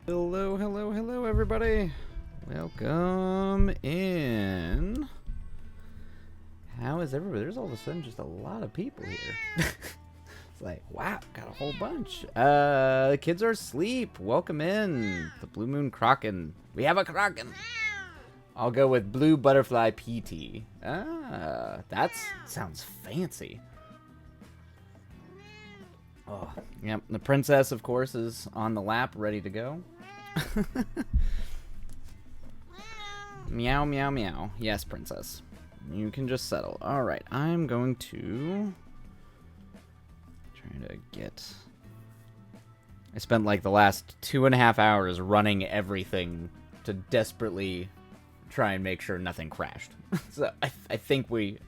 Hello, hello, hello, everybody. Welcome in. How is everybody? There's all of a sudden just a lot of people here. It's like, wow, got a whole bunch. The kids are asleep. Welcome in. The Blue Moon Kraken. We have a Kraken. I'll go with Blue Butterfly PT. Ah, that sounds fancy. Oh, yep. The princess, of course, is on the lap, ready to go. Meow, meow, meow. Yes, princess. You can just settle. Alright, I'm going to... try to get... I spent like the last 2.5 hours running everything to desperately try and make sure nothing crashed. So I think we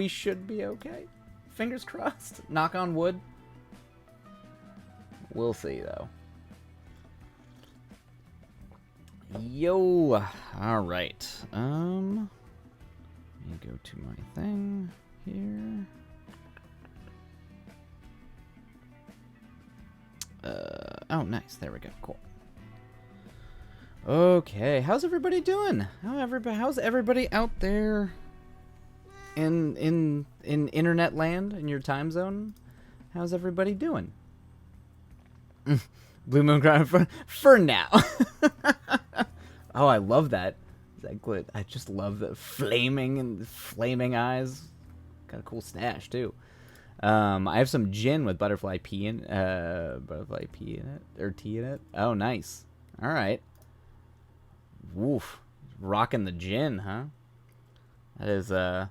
should be okay. Fingers crossed. Knock on wood. We'll see, though. Yo! Alright. Let me go to my thing here. Oh, nice. There we go. Cool. Okay. How's everybody doing? How's everybody out there in internet land, in your time zone? How's everybody doing? Blue Moon Crown for now. Oh, I love that. Is that good? I just love the flaming eyes. Got a cool stash too. I have some gin with butterfly tea in it. Oh, nice. All right. Woof. Rocking the gin, huh? That is I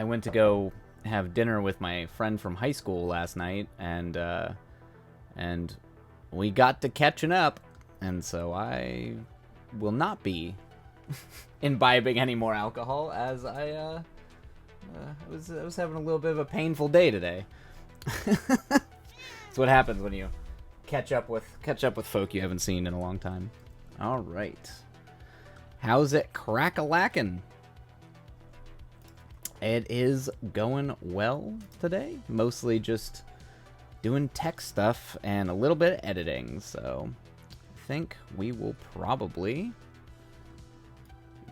went to go have dinner with my friend from high school last night, and we got to catching up, and so I will not be imbibing any more alcohol, as I was having a little bit of a painful day today. That's what happens when you catch up with folk you haven't seen in a long time. All right, how's it crack-a-lackin'? It is going well today. Mostly just doing tech stuff and a little bit of editing. So I think we will probably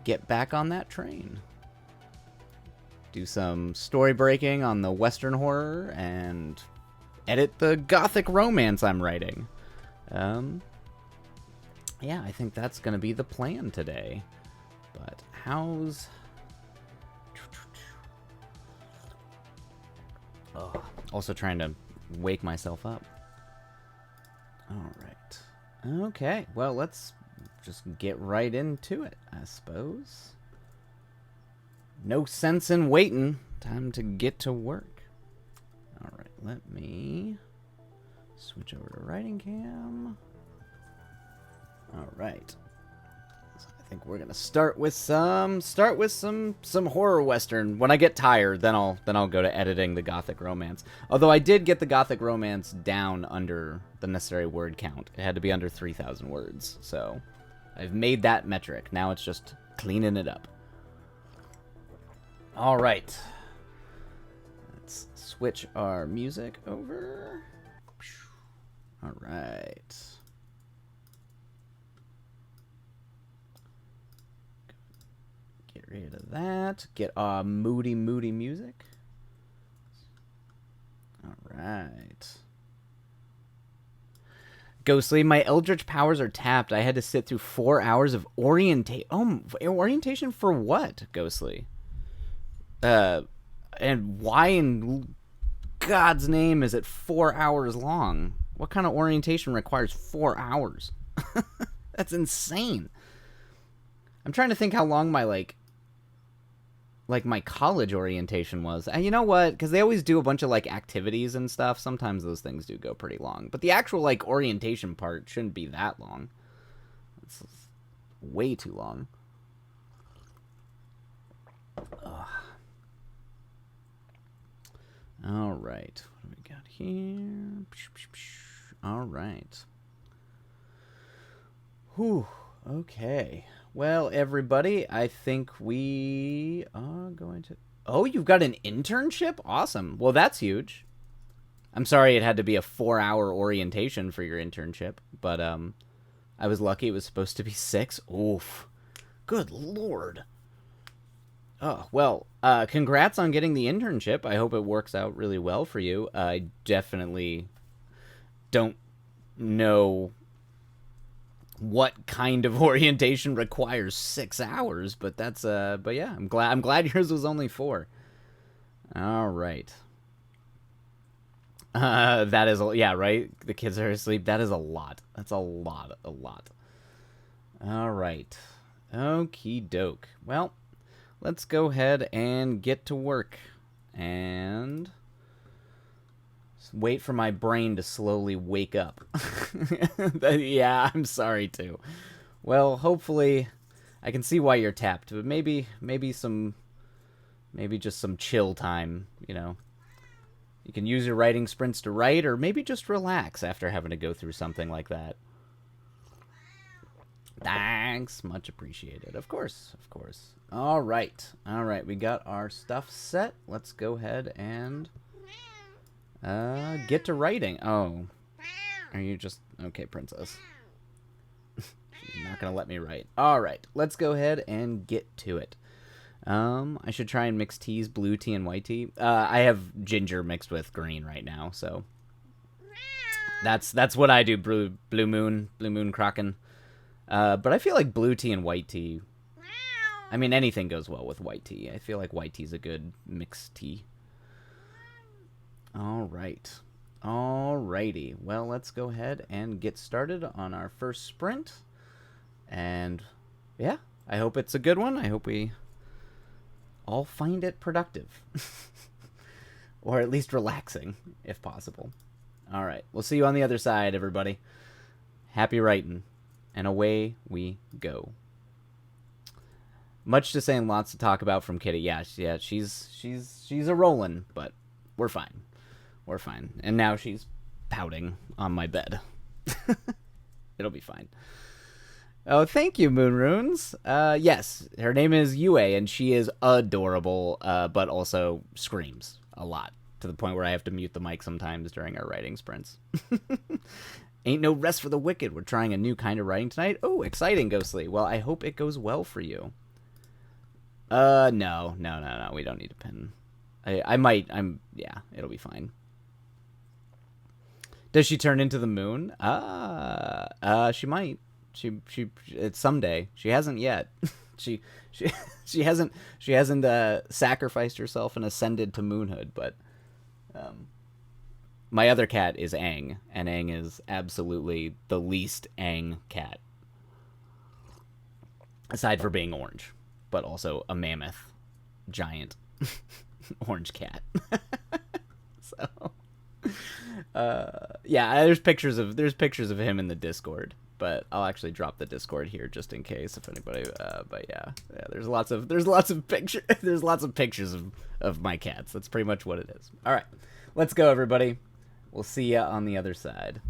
get back on that train. Do some story breaking on the Western horror and edit the Gothic romance I'm writing. Yeah, I think that's going to be the plan today. But how's... Oh, also trying to wake myself up. Alright. Okay, well, let's just get right into it, I suppose. No sense in waiting. Time to get to work. Alright, let me switch over to writing cam. Alright. I think we're gonna start with some horror western. When I get tired, then I'll go to editing the Gothic romance. Although I did get the Gothic romance down under the necessary word count. It had to be under 3,000 words. So I've made that metric. Now it's just cleaning it up. All right. Let's switch our music over. All right. Get rid of that. Get moody music. Alright. Ghostly, my Eldritch powers are tapped. I had to sit through 4 hours of orientation. Oh, orientation for what, Ghostly? And why in God's name is it 4 hours long? What kind of orientation requires 4 hours? That's insane. I'm trying to think how long my, like my college orientation was. And you know what? Because they always do a bunch of, like, activities and stuff. Sometimes those things do go pretty long. But the actual, like, orientation part shouldn't be that long. It's way too long. Ugh. All right. What do we got here? All right. Whew. Okay. Well, everybody, I think we are going to... Oh, you've got an internship? Awesome. Well, that's huge. I'm sorry it had to be a 4-hour orientation for your internship, but I was lucky it was supposed to be 6. Oof. Good lord. Oh, well, congrats on getting the internship. I hope it works out really well for you. I definitely don't know what kind of orientation requires 6 hours, but but yeah, I'm glad yours was only 4. All right. That is yeah, right. The kids are asleep. That is a lot. That's a lot, a lot. All right. Okie doke. Well, let's go ahead and get to work and wait for my brain to slowly wake up. Yeah, I'm sorry too. Well, hopefully I can see why you're tapped, but maybe just some chill time, you know. You can use your writing sprints to write, or maybe just relax after having to go through something like that. Thanks, much appreciated. Of course, of course. All right, we got our stuff set. Let's go ahead and get to writing. Oh, are you just okay, princess? She's not gonna let me write. All right, let's go ahead and get to it. I should try and mix teas, blue tea and white tea. I have ginger mixed with green right now, so that's what I do. Blue moon Kraken. But I feel like blue tea and white tea. I mean, anything goes well with white tea. I feel like white tea's a good mixed tea. All right. Alrighty. Well, let's go ahead and get started on our first sprint. And yeah, I hope it's a good one. I hope we all find it productive. Or at least relaxing, if possible. All right. We'll see you on the other side, everybody. Happy writing. And away we go. Much to say and lots to talk about from Kitty. Yeah, she's a rollin', but we're fine. We're fine. And now she's pouting on my bed. It'll be fine. Oh, thank you, Moon Runes. Yes, her name is Yue, and she is adorable, but also screams a lot, to the point where I have to mute the mic sometimes during our writing sprints. Ain't no rest for the wicked. We're trying a new kind of writing tonight. Oh, exciting, Ghostly. Well, I hope it goes well for you. No. We don't need a pen. Yeah, it'll be fine. Does she turn into the moon? She might. It's someday. She hasn't yet. she hasn't sacrificed herself and ascended to moonhood, but my other cat is Aang, and Aang is absolutely the least Aang cat. Aside for being orange, but also a mammoth, giant, orange cat. So, yeah, there's pictures of him in the Discord, but I'll actually drop the Discord here just in case if anybody. But yeah, there's lots of pictures of my cats. That's pretty much what it is. All right, let's go, everybody. We'll see ya on the other side.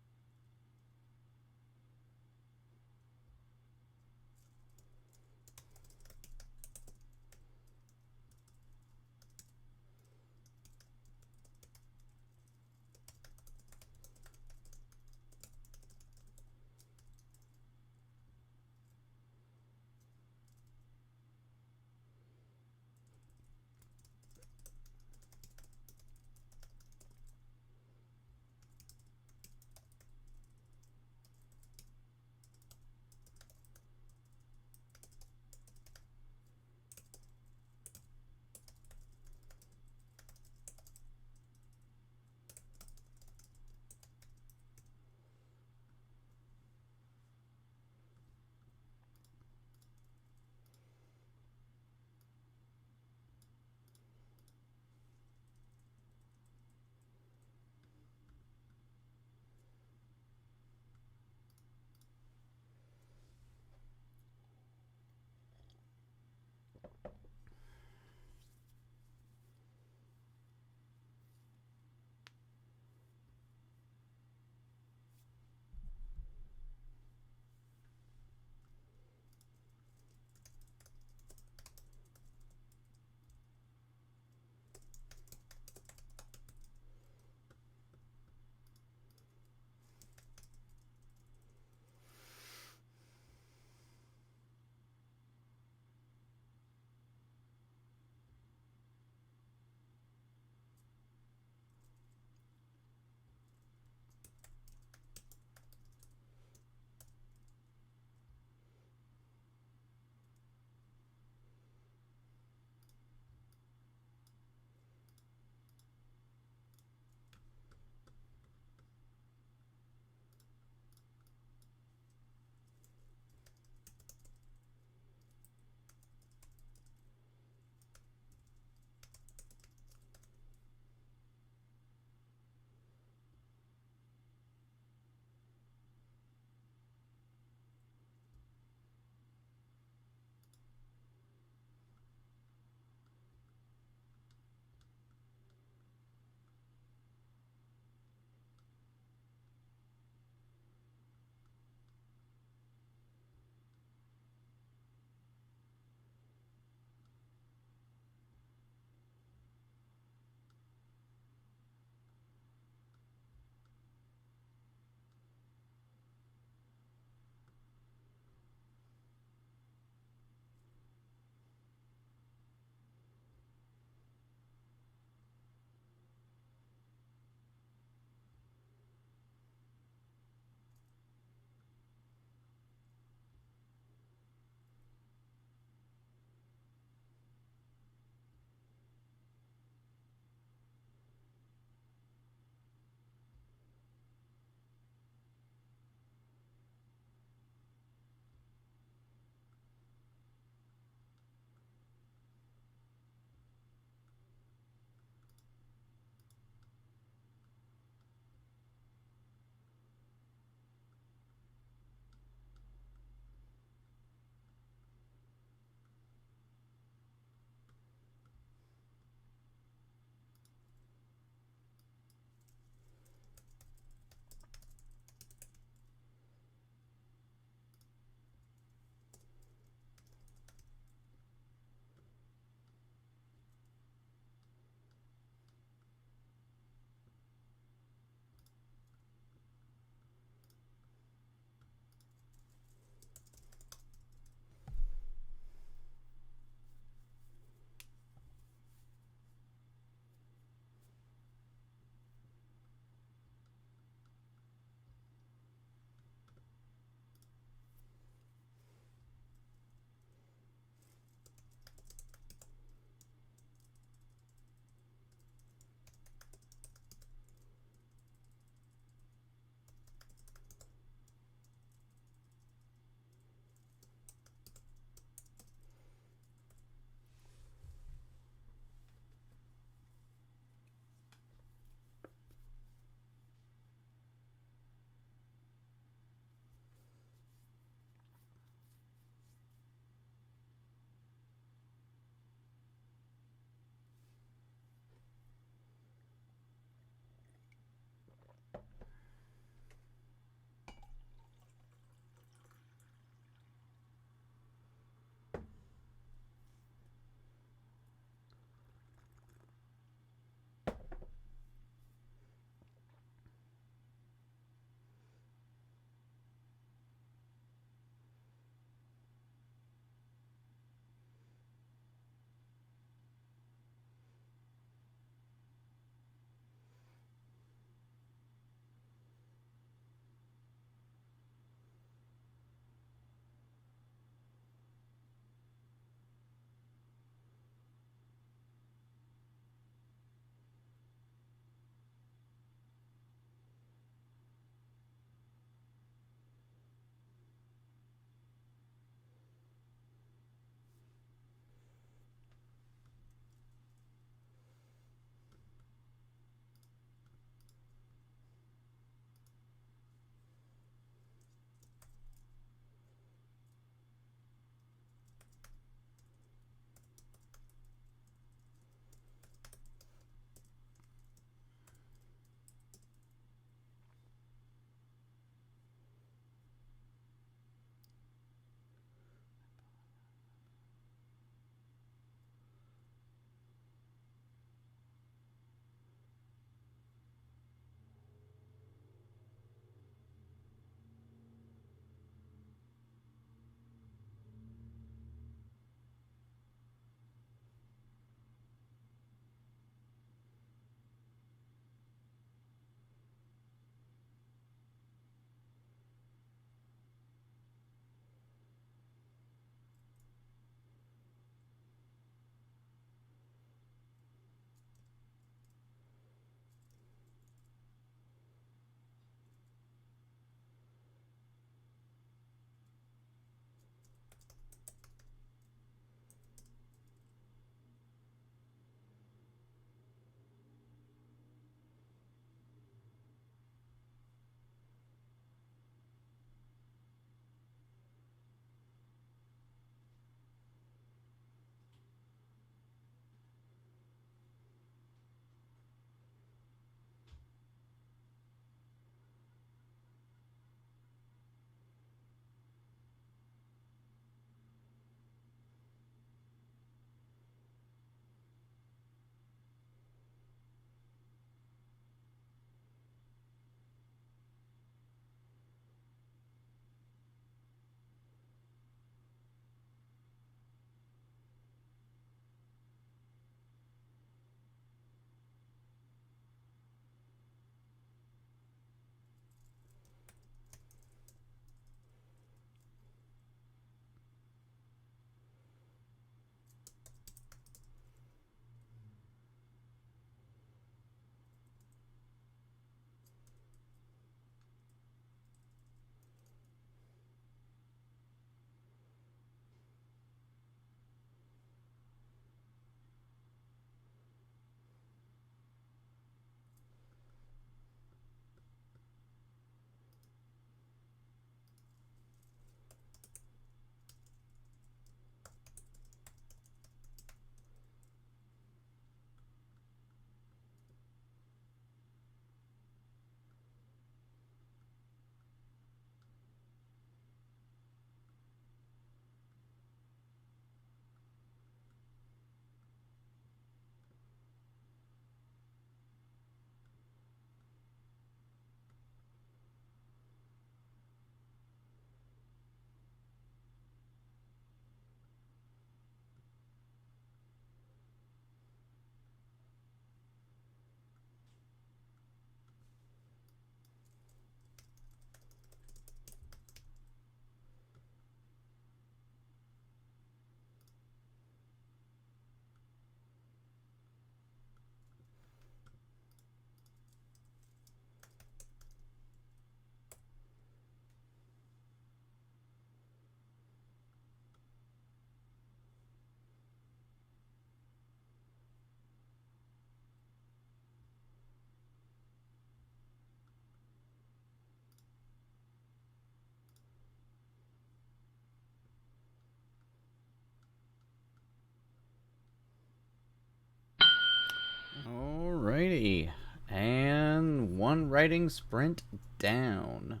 Alrighty. And one writing sprint down.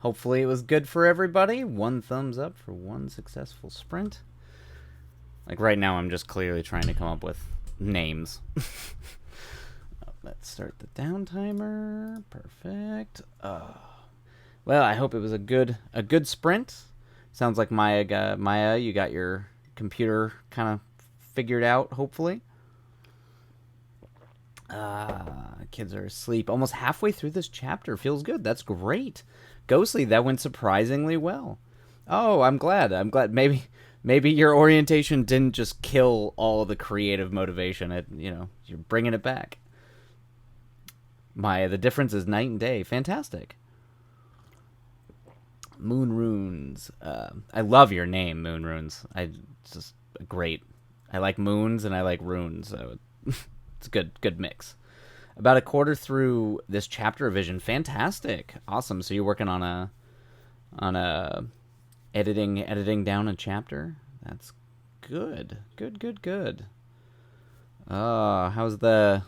Hopefully it was good for everybody. One thumbs up for one successful sprint. Like right now I'm just clearly trying to come up with names. Let's start the down timer. Perfect. Well, I hope it was a good sprint. Sounds like Maya, you got your computer kind of figured out, hopefully. Kids are asleep. Almost halfway through this chapter. Feels good. That's great. Ghostly, that went surprisingly well. Oh, I'm glad. Maybe your orientation didn't just kill all the creative motivation. You're bringing it back. Maya, the difference is night and day. Fantastic. Moon Runes. I love your name, Moon Runes. It's just great. I like moons and I like runes, so it's a good mix. About a quarter through this chapter of Vision. Fantastic. Awesome. So you're working on a editing down a chapter? That's good. Good. How's the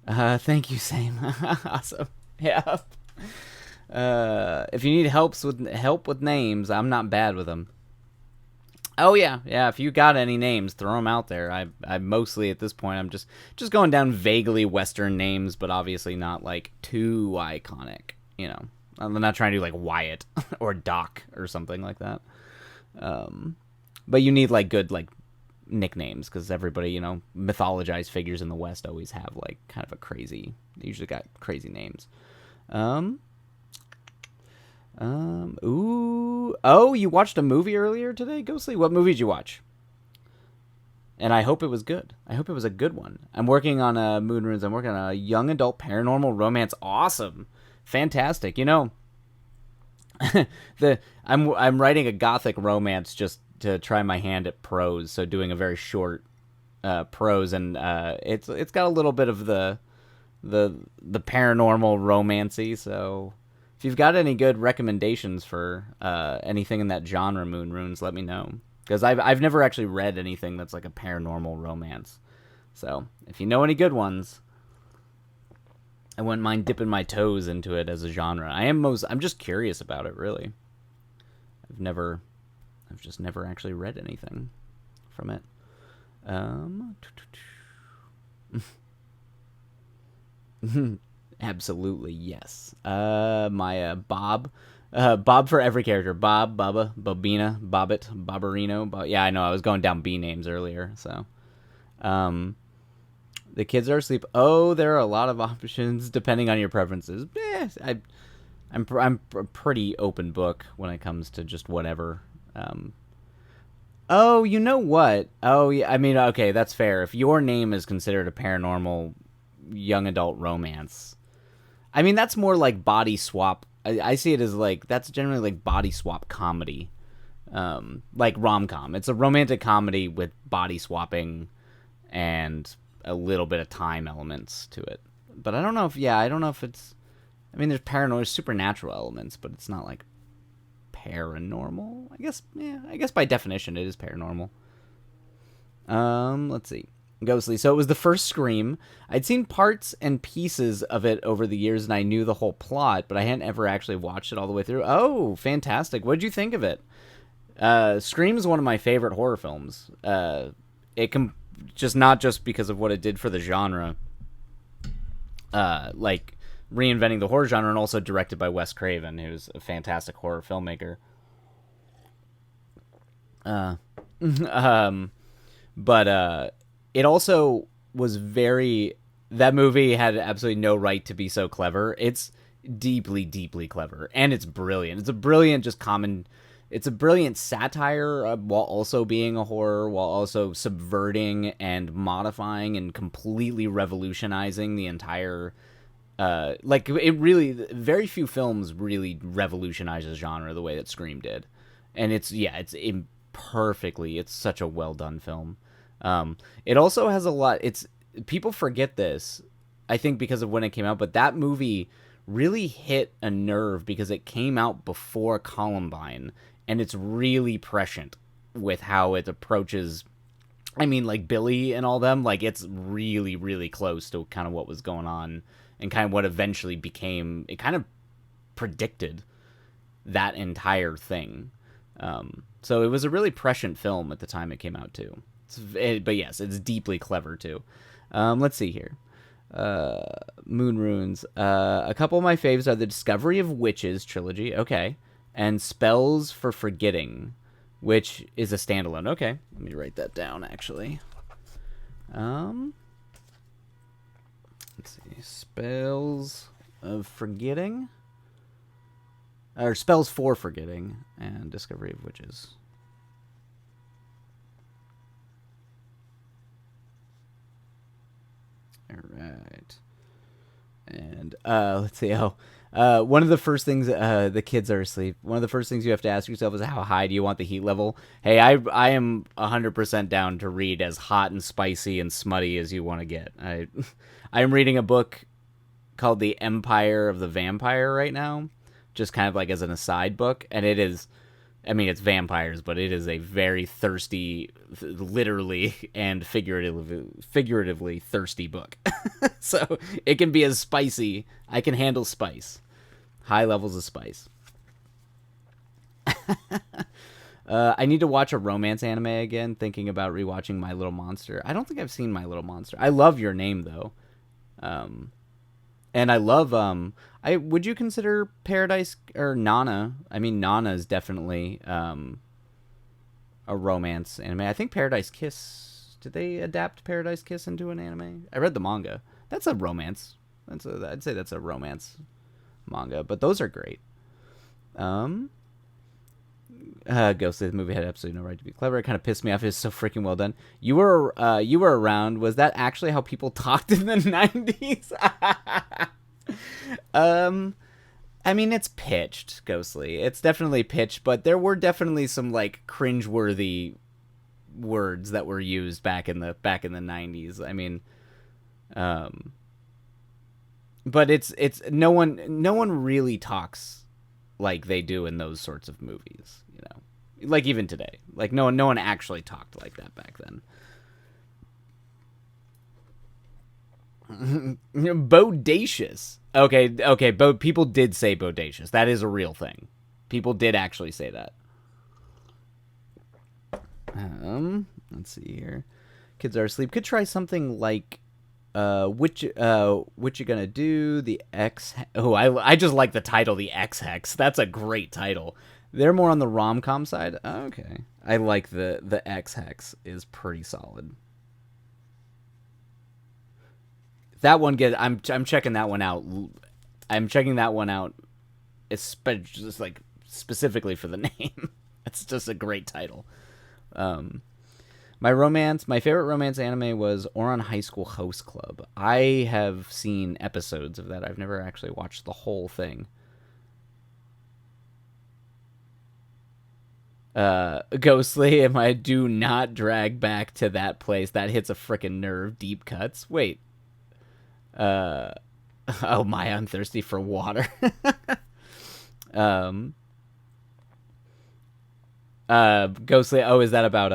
thank you, same. Awesome. Yeah. If you need help with names, I'm not bad with them. Oh yeah. If you got any names, throw them out there. I mostly at this point I'm just going down vaguely Western names, but obviously not like too iconic. I'm not trying to do like Wyatt or Doc or something like that. But you need like good like nicknames because everybody mythologized figures in the West always have like kind of they usually got crazy names. Oh, you watched a movie earlier today, Ghostly? What movie did you watch? And I hope it was good. I hope it was a good one. I'm working on Moon Runes. I'm working on a young adult paranormal romance. Awesome. Fantastic. I'm writing a Gothic romance just to try my hand at prose, so doing a very short prose, and it's got a little bit of the paranormal romancy, so if you've got any good recommendations for anything in that genre, Moon Runes, let me know. Because I've never actually read anything that's like a paranormal romance. So if you know any good ones, I wouldn't mind dipping my toes into it as a genre. I'm just curious about it, really. I've just never actually read anything from it. Absolutely, yes. My Bob for every character. Bob, Bubba, Bobina, Bobbit, Bobberino. Yeah, I know. I was going down B names earlier. So, the kids are asleep. Oh, there are a lot of options depending on your preferences. I'm a pretty open book when it comes to just whatever. Oh, you know what? Oh, yeah. I mean, okay, that's fair. If your name is considered a paranormal young adult romance, I mean, that's more like body swap. I see it as like, that's generally like body swap comedy. Like rom-com. It's a romantic comedy with body swapping and a little bit of time elements to it. But I don't know if it's, I mean, there's supernatural elements, but it's not like paranormal. I guess by definition it is paranormal. Let's see. Ghostly. So it was the first Scream. I'd seen parts and pieces of it over the years, and I knew the whole plot, but I hadn't ever actually watched it all the way through. Oh, fantastic. What did you think of it? Scream is one of my favorite horror films. It can just not just because of what it did for the genre, like reinventing the horror genre, and also directed by Wes Craven, who's a fantastic horror filmmaker. But it also was that movie had absolutely no right to be so clever. It's deeply, deeply clever, and it's brilliant. It's a brilliant satire while also being a horror, while also subverting and modifying and completely revolutionizing the entire, very few films really revolutionize a genre the way that Scream did. And it's such a well done film. It also has a lot. People forget this, I think, because of when it came out, but that movie really hit a nerve because it came out before Columbine, and it's really prescient with how it approaches I mean, like Billy and all them, like it's really, really close to kind of what was going on and kind of what eventually became. It kind of predicted that entire thing. So it was a really prescient film at the time it came out too. But yes, it's deeply clever too. Let's see here. Moon Runes. A couple of my faves are the Discovery of Witches trilogy. Okay. And Spells for Forgetting, which is a standalone. Okay. Let me write that down, actually. Let's see. Spells of Forgetting. Or Spells for Forgetting and Discovery of Witches. All right. And let's see. One of the first things the kids are asleep. One of the first things you have to ask yourself is how high do you want the heat level? Hey, I am 100% down to read as hot and spicy and smutty as you want to get. I am reading a book called The Empire of the Vampire right now, just kind of like as an aside book, and it is. I mean, it's vampires, but it is a very thirsty, literally and figuratively thirsty book. So it can be as spicy. I can handle spice. High levels of spice. I need to watch a romance anime again, thinking about rewatching My Little Monster. I don't think I've seen My Little Monster. I love Your Name, though. And I love I would you consider Paradise or Nana? I mean, Nana is definitely a romance anime. I think Paradise Kiss. Did they adapt Paradise Kiss into an anime? I read the manga. That's a romance. I'd say that's a romance manga, but those are great. Ghostly, the movie had absolutely no right to be clever. It kind of pissed me off. It's so freaking well done. You were around. Was that actually how people talked in the 90s? I mean, it's pitched, Ghostly. It's definitely pitched, but there were definitely some like cringeworthy words that were used back in the 90s. I mean, but it's no one really talks like they do in those sorts of movies, you know. Like even today. Like no one actually talked like that back then. Bodacious. Okay, people did say bodacious. That is a real thing. People did actually say that. Let's see here. Kids are asleep. Could try something like what you gonna do? The X. Oh, I just like the title, the X Hex. That's a great title. They're more on the rom-com side. Okay, I like the X Hex is pretty solid. That one I'm checking that one out. I'm checking that one out. It's just like specifically for the name. It's just a great title. My favorite romance anime was Ouran High School Host Club. I have seen episodes of that. I've never actually watched the whole thing. Ghostly, if I do not drag back to that place, that hits a frickin' nerve. Deep cuts. Wait. Oh my, I'm thirsty for water. Ghostly. Oh, is that about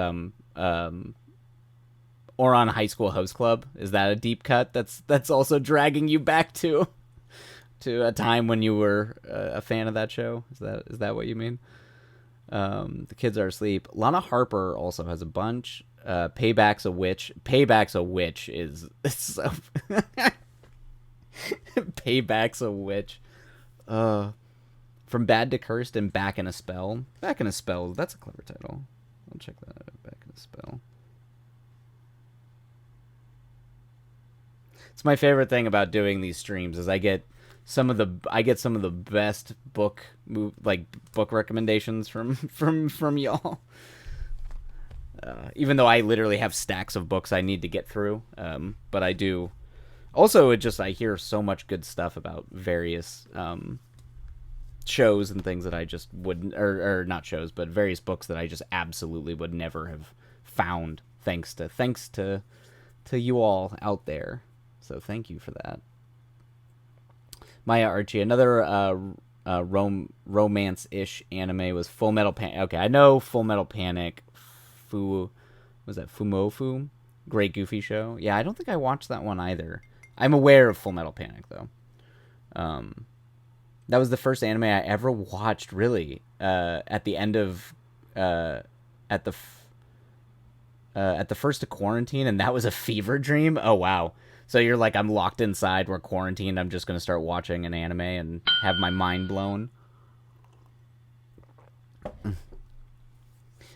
Ouran High School Host Club? Is that a deep cut? That's also dragging you back to a time when you were a fan of that show. Is that what you mean? The kids are asleep. Lana Harper also has a bunch. Payback's a witch. Payback's a witch is so. Payback's a witch. From Bad to Cursed and Back in a Spell. Back in a Spell. That's a clever title. I'll check that out. Back in a Spell. It's my favorite thing about doing these streams is I get some of the best book recommendations from y'all. Even though I literally have stacks of books I need to get through, but I do. Also, I hear so much good stuff about various shows and things that I just wouldn't, or not shows, but various books that I just absolutely would never have found thanks to you all out there. So thank you for that. Maya Archie, another romance-ish anime was Full Metal Panic. Okay, I know Full Metal Panic. Was that Fumofu? Great Goofy show. Yeah, I don't think I watched that one either. I'm aware of Full Metal Panic though. That was the first anime I ever watched. Really, at the end of, at the first of quarantine, and that was a fever dream. Oh wow! So you're like, I'm locked inside. We're quarantined. I'm just gonna start watching an anime and have my mind blown.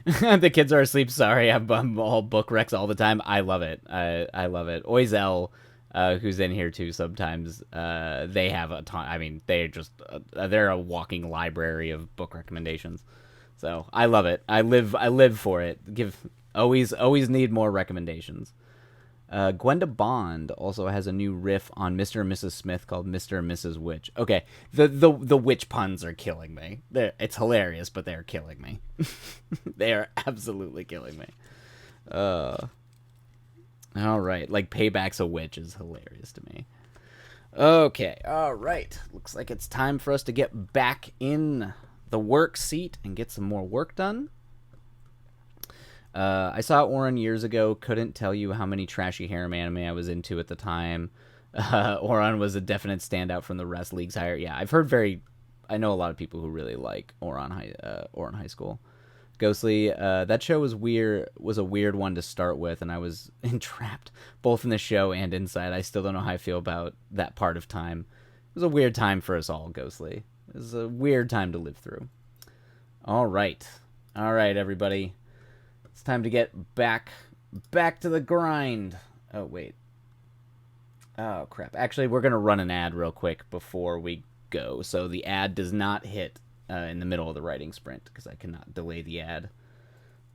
The kids are asleep. Sorry, I'm all book wrecks all the time. I love it. I love it. Oizel, who's in here too sometimes, they have a ton. I mean, they're a walking library of book recommendations. So I love it. I live for it. Always need more recommendations. Gwenda Bond also has a new riff on Mr. and Mrs. Smith called Mr. and Mrs. Witch. Okay, the witch puns are killing me. It's hilarious, but they're killing me. They are absolutely killing me. All right, like Payback's a Witch is hilarious to me. Okay, all right. Looks like it's time for us to get back in the work seat and get some more work done. I saw Oren years ago. Couldn't tell you how many trashy harem anime I was into at the time. Oren was a definite standout from the rest. Leagues higher. Yeah, I know a lot of people who really like Oren High School. Ghostly. That show was a weird one to start with, and I was entrapped both in the show and inside. I still don't know how I feel about that part of time. It was a weird time for us all, Ghostly. It was a weird time to live through. All right, everybody. It's time to get back to the grind. Oh, wait. Oh, crap. Actually, we're going to run an ad real quick before we go. So the ad does not hit in the middle of the writing sprint because I cannot delay the ad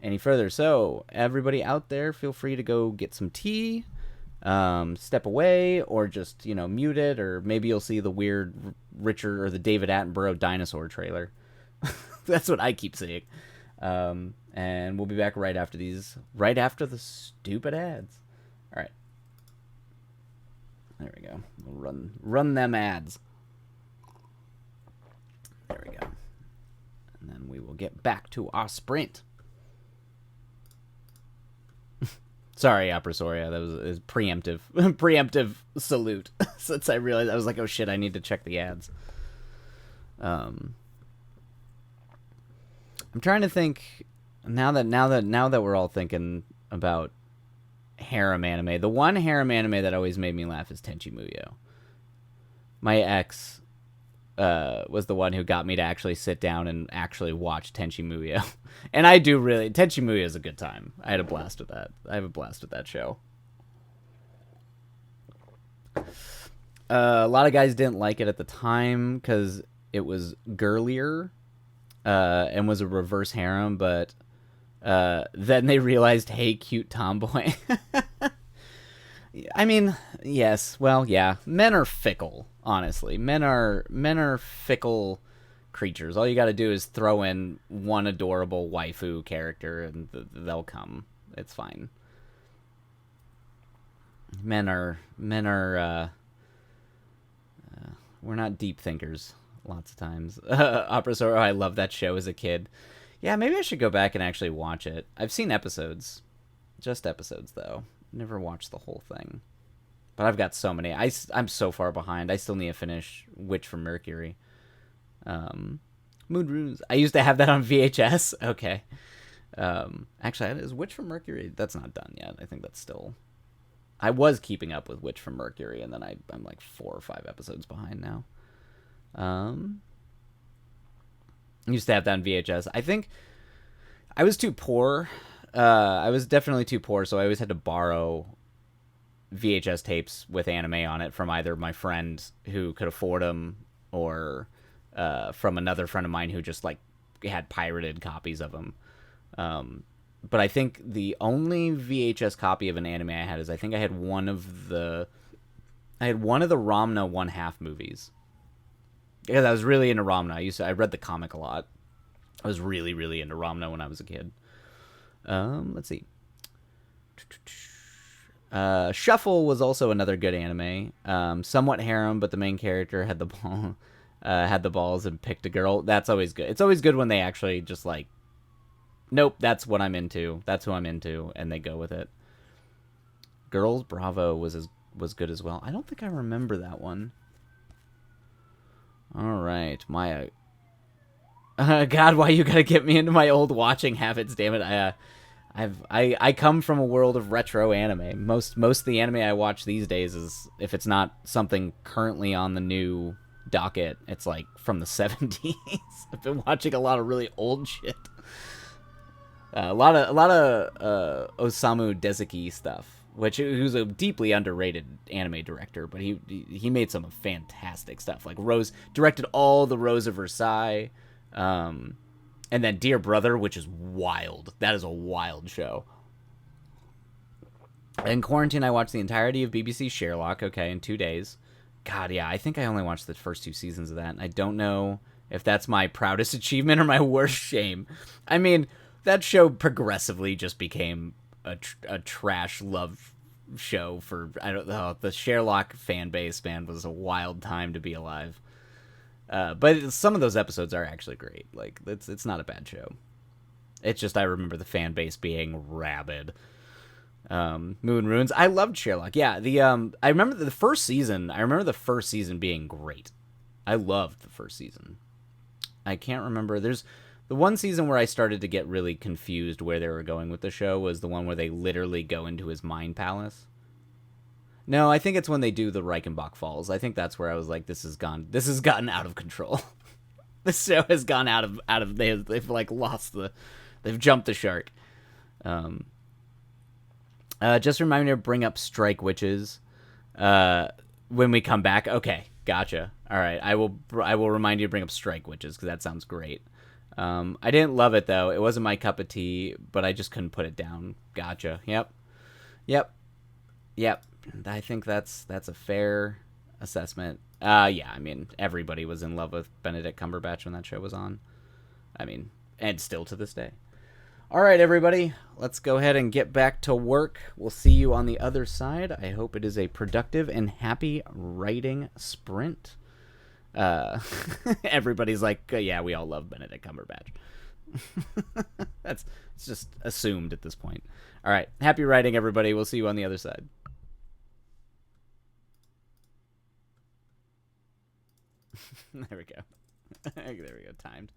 any further. So everybody out there, feel free to go get some tea, step away, or just, mute it. Or maybe you'll see the weird Richard or the David Attenborough dinosaur trailer. That's what I keep seeing. And we'll be back right after the stupid ads. All right. There we go. We'll run them ads. There we go. And then we will get back to our sprint. Sorry, Operosoria. That was preemptive. Preemptive salute. Since I realized, I was like, oh shit, I need to check the ads. I'm trying to think. Now that we're all thinking about harem anime, the one harem anime that always made me laugh is Tenchi Muyo. My ex was the one who got me to actually sit down and actually watch Tenchi Muyo. And I do really... Tenchi Muyo is a good time. I had a blast with that. I have a blast with that show. A lot of guys didn't like it at the time because it was girlier and was a reverse harem, but then they realized, hey, cute tomboy. I mean, yes, well, yeah. Men are fickle, honestly. Men are fickle creatures. All you got to do is throw in one adorable waifu character, and they'll come. It's fine. Men are. We're not deep thinkers. Lots of times. Opera Sora, I love that show as a kid. Yeah, maybe I should go back and actually watch it. I've seen episodes. Just episodes, though. Never watched the whole thing. But I've got so many. I'm so far behind. I still need to finish Witch from Mercury. Moon Runes. I used to have that on VHS. Okay. Actually, is Witch from Mercury? That's not done yet. I think that's still... I was keeping up with Witch from Mercury, and then I'm like 4 or 5 episodes behind now. I used to have that on VHS. I think I was too poor. I was definitely too poor, so I always had to borrow VHS tapes with anime on it from either my friend who could afford them or from another friend of mine who just like had pirated copies of them. But I think the only VHS copy of an anime I had is I think I had one of the Ramna 1/2 movies. Because I was really into Ramna. I read the comic a lot. I was really, really into Ramna when I was a kid. Let's see. Shuffle was also another good anime. Somewhat harem, but the main character had the ball, had the balls and picked a girl. That's always good. It's always good when they actually just like Nope, that's what I'm into. That's who I'm into, and they go with it. Girls Bravo was good as well. I don't think I remember that one. All right, my God, why you gotta get me into my old watching habits? Damn it! I come from a world of retro anime. Most of the anime I watch these days is, if it's not something currently on the new docket, it's like from the 70s. I've been watching a lot of really old shit. A lot of Osamu Dezaki stuff, who's a deeply underrated anime director, but he made some fantastic stuff. Like Rose directed all the Rose of Versailles, and then Dear Brother, which is wild. That is a wild show. In quarantine, I watched the entirety of BBC Sherlock. Okay, in 2 days. God, yeah, I think I only watched the first 2 seasons of that. And I don't know if that's my proudest achievement or my worst shame. I mean, that show progressively just became a trash love show for, I don't know, the Sherlock fan base, man, was a wild time to be alive. But some of those episodes are actually great. Like, it's not a bad show. It's just I remember the fan base being rabid. Moon Ruins. I loved Sherlock. Yeah, I remember the first season. I remember the first season being great. I loved the first season. I can't remember. There's the one season where I started to get really confused where they were going with the show was the one where they literally go into his mind palace. No, I think it's when they do the Reichenbach Falls. I think that's where I was like, this has gotten out of control. This show has gone out of they've like they've jumped the shark. Just remind me to bring up Strike Witches when we come back. Okay, gotcha. All right, I will remind you to bring up Strike Witches because that sounds great. I didn't love it though. It wasn't my cup of tea, but I just couldn't put it down. Gotcha. Yep. I think that's a fair assessment. Yeah, I mean, everybody was in love with Benedict Cumberbatch when that show was on. I mean, and still to this day. All right, everybody, let's go ahead and get back to work. We'll see you on the other side. I hope it is a productive and happy writing sprint. Everybody's like, yeah, we all love Benedict Cumberbatch. It's just assumed at this point. All right, happy writing, everybody. We'll see you on the other side. There we go. There we go. Timed.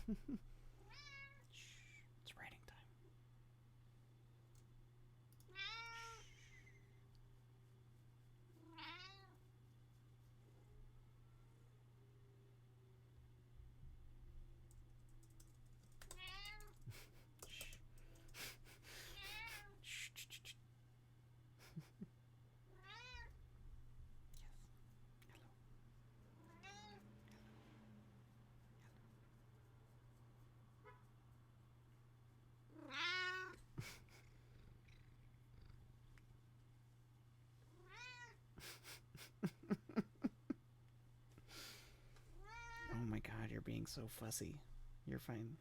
Shh. It's writing time. Shh. Shh. Shh. Yes. Hello. Oh my god, you're being so fussy. You're fine.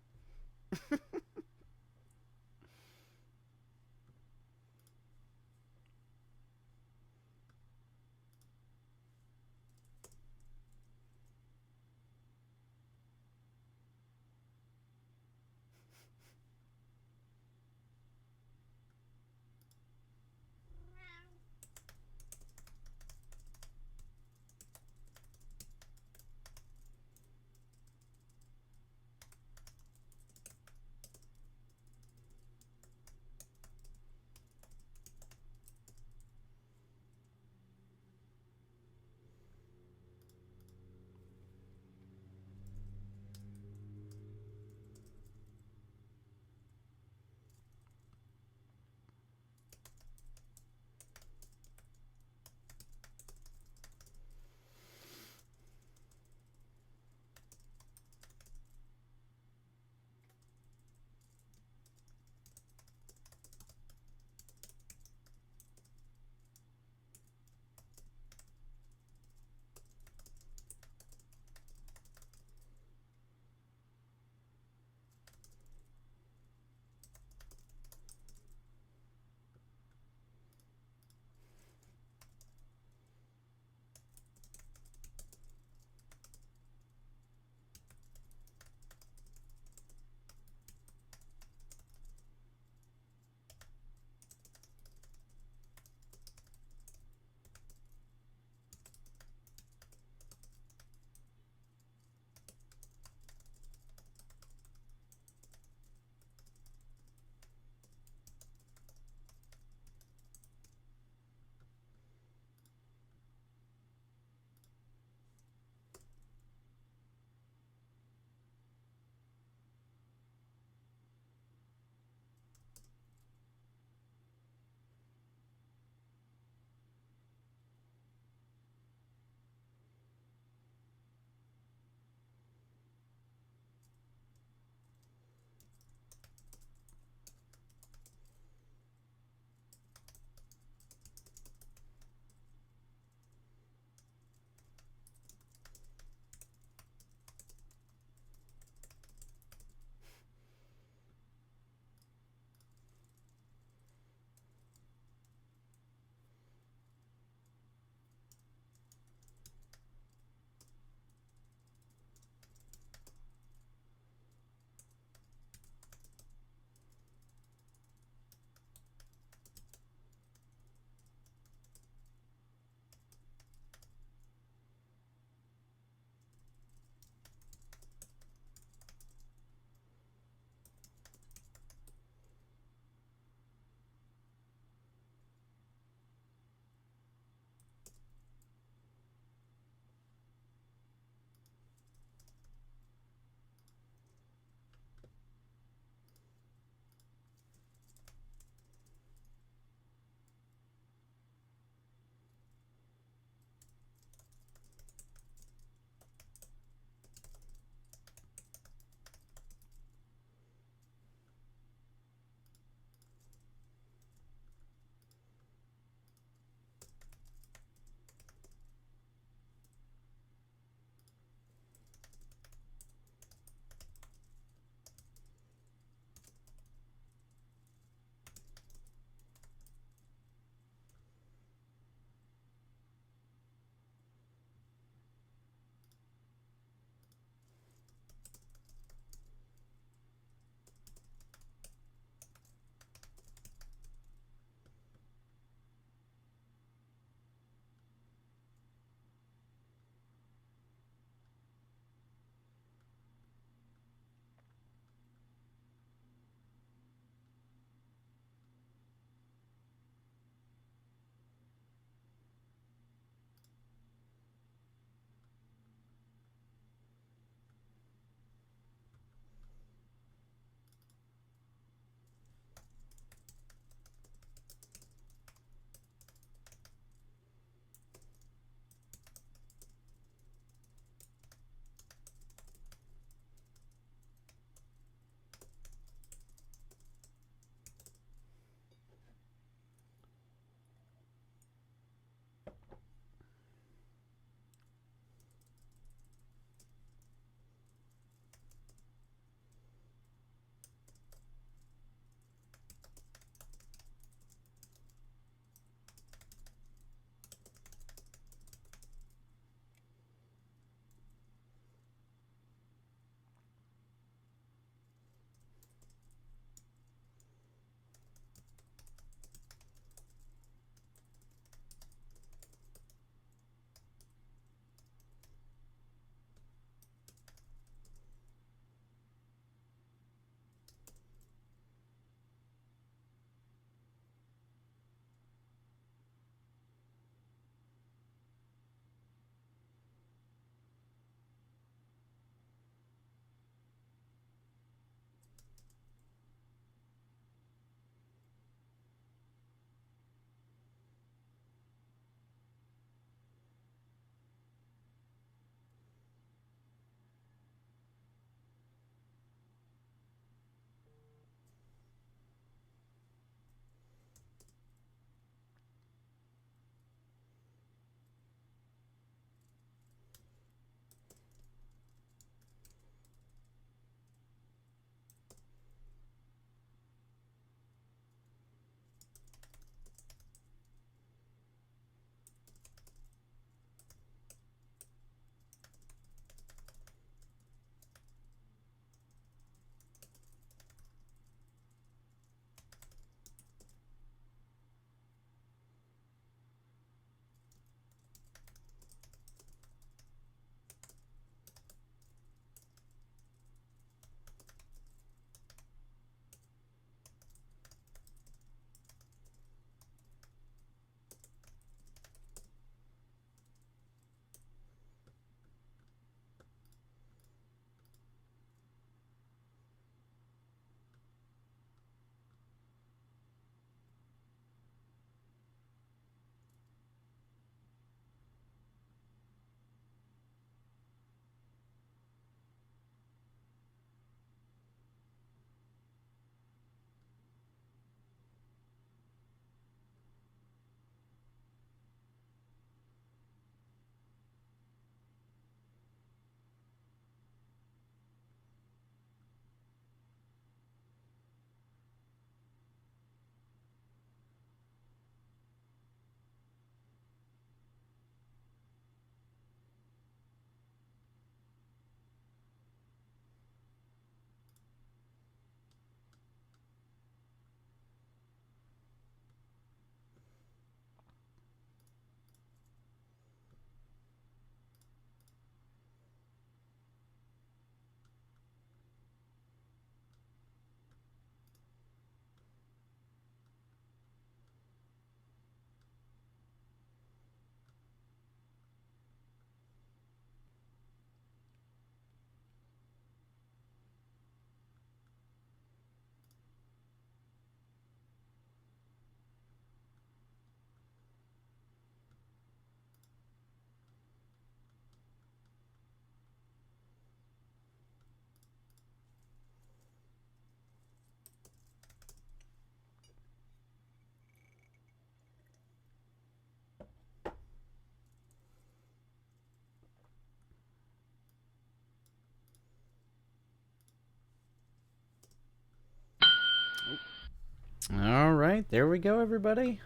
All right, there we go, everybody.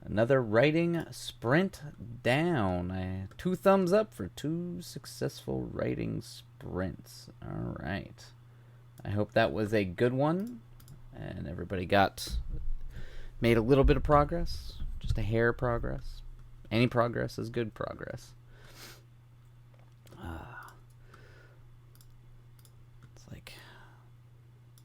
Another writing sprint down. 2 thumbs up for 2 successful writing sprints. All right. I hope that was a good one, and everybody made a little bit of progress, just a hair progress. Any progress is good progress. It's like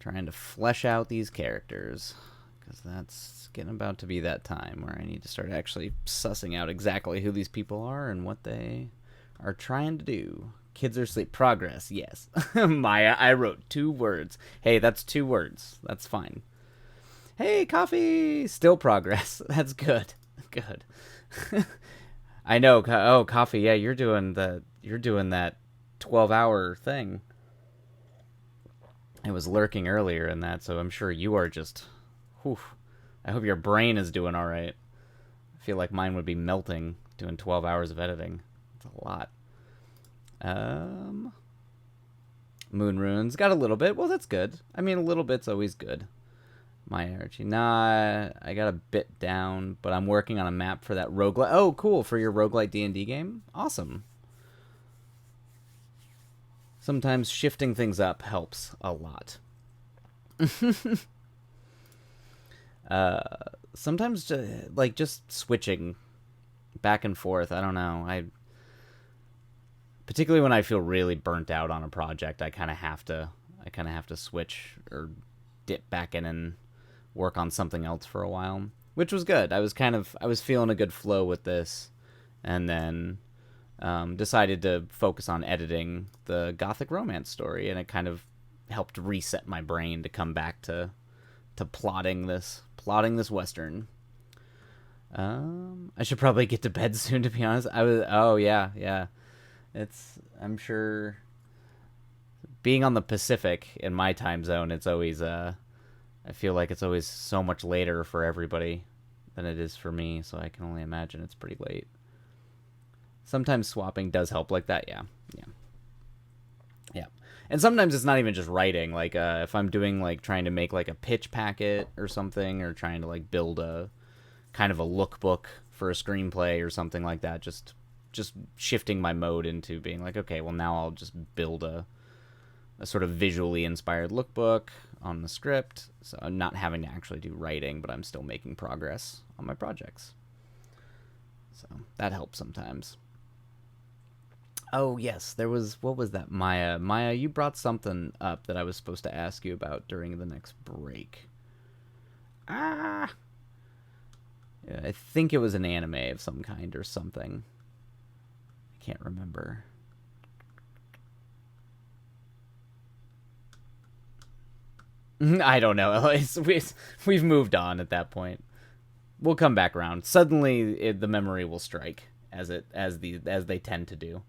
trying to flesh out these characters, because that's getting about to be that time where I need to start actually sussing out exactly who these people are and what they are trying to do. Kids are asleep. Progress, yes. Maya, I wrote 2 words. Hey, that's 2 words. That's fine. Hey, coffee! Still progress. That's good. Good. I know. Oh, coffee. Yeah, you're doing that 12-hour thing. It was lurking earlier in that, so I'm sure you are just... Whew. I hope your brain is doing all right. I feel like mine would be melting doing 12 hours of editing. It's a lot. Moon runes. Got a little bit. Well, that's good. I mean, a little bit's always good. My energy. Nah, I got a bit down, but I'm working on a map for that roguelite. Oh, cool. For your roguelite D&D game? Awesome. Sometimes shifting things up helps a lot. Sometimes just switching back and forth. I don't know. Particularly when I feel really burnt out on a project, I kind of have to switch or dip back in and work on something else for a while, which was good. I was feeling a good flow with this, and then decided to focus on editing the Gothic romance story, and it kind of helped reset my brain to come back to plotting this Western. I should probably get to bed soon, to be honest. Yeah. I'm sure being on the Pacific in my time zone, it's always, I feel like it's always so much later for everybody than it is for me, so I can only imagine it's pretty late. Sometimes swapping does help like that, yeah. And sometimes it's not even just writing, like, if I'm doing, like, trying to make, like, a pitch packet or something, or trying to, like, build a kind of a lookbook for a screenplay or something like that, just shifting my mode into being like, okay, well, now I'll just build a sort of visually inspired lookbook on the script, so I'm not having to actually do writing, but I'm still making progress on my projects. So that helps sometimes. Oh, yes, what was that, Maya? Maya, you brought something up that I was supposed to ask you about during the next break. Yeah, I think it was an anime of some kind or something. I can't remember. I don't know. We've moved on at that point. We'll come back around. Suddenly, the memory will strike, as they tend to do.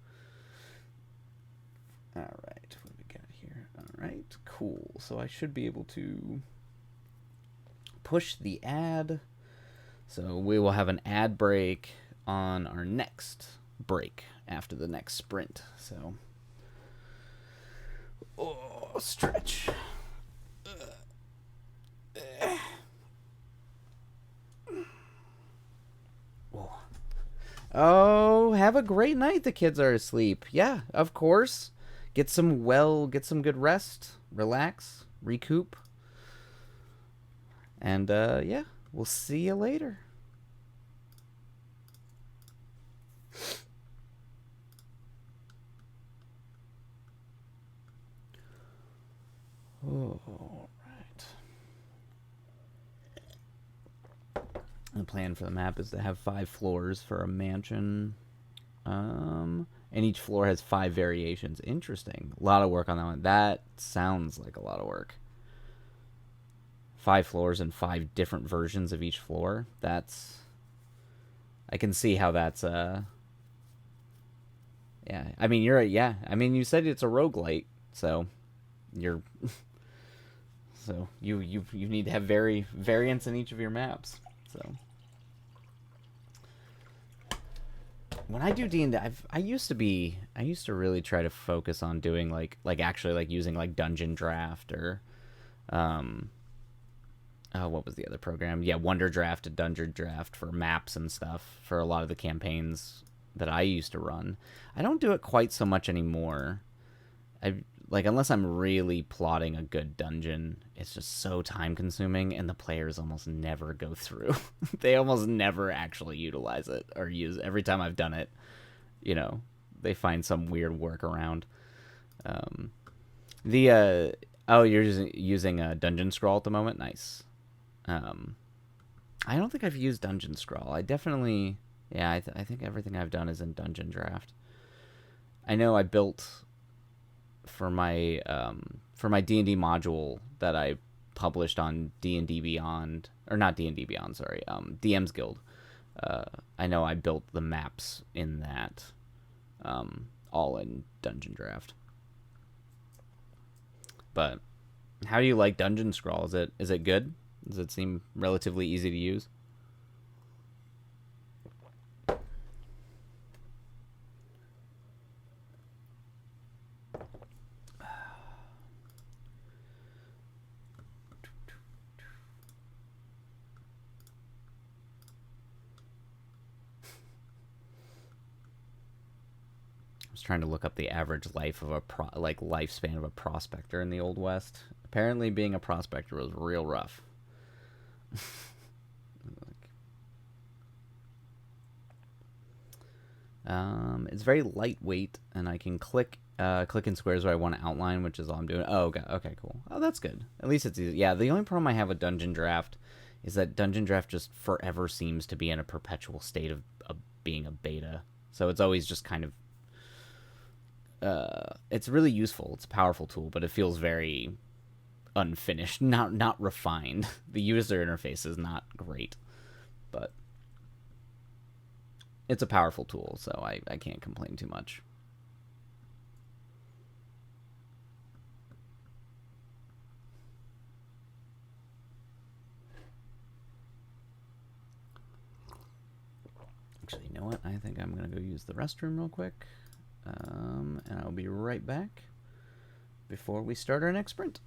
All right, what do we got here? All right, cool. So I should be able to push the ad. So we will have an ad break on our next break after the next sprint. So, stretch. Oh, have a great night. The kids are asleep. Yeah, of course. Get some good rest, relax, recoup. And yeah, we'll see you later. All right. The plan for the map is to have 5 floors for a mansion. And each floor has 5 variations. Interesting. A lot of work on that one. That sounds like a lot of work. 5 floors and 5 different versions of each floor. I can see how that's yeah. I mean, you said it's a roguelite, so you need to have variants in each of your maps. So when I do D&D, I used to really try to focus on doing like actually like using like Dungeon Draft or what was the other program? Yeah, Wonder Draft, Dungeon Draft for maps and stuff for a lot of the campaigns that I used to run. I don't do it quite so much anymore. I like unless I'm really plotting a good dungeon, it's just so time consuming and the players almost never go through. They almost never actually utilize it or use every time I've done it, you know, they find some weird workaround. Um the oh, you're using a dungeon scroll at the moment? Nice. Um I don't think I've used dungeon scroll. I definitely yeah, I think everything I've done is in dungeon draft. I know I built for my D&D module that I published on D&D Beyond, or not D&D Beyond, sorry, DM's Guild. Uh, I know I built the maps in that, all in Dungeon Draft. But how do you like Dungeon Scroll? Is it good? Does it seem relatively easy to use? I was trying to look up the average life of a lifespan of a prospector in the Old West. Apparently, being a prospector was real rough. It's very lightweight, and I can click in squares where I want to outline, which is all I'm doing. Oh, okay, okay, cool. Oh, that's good. At least it's easy. Yeah, the only problem I have with Dungeon Draft is that Dungeon Draft just forever seems to be in a perpetual state of being a beta. So it's always just kind of it's really useful. It's a powerful tool, but it feels very unfinished, not refined. The user interface is not great, but it's a powerful tool, so I can't complain too much. Actually, you know what? I think I'm going to go use the restroom real quick. And I'll be right back before we start our next sprint.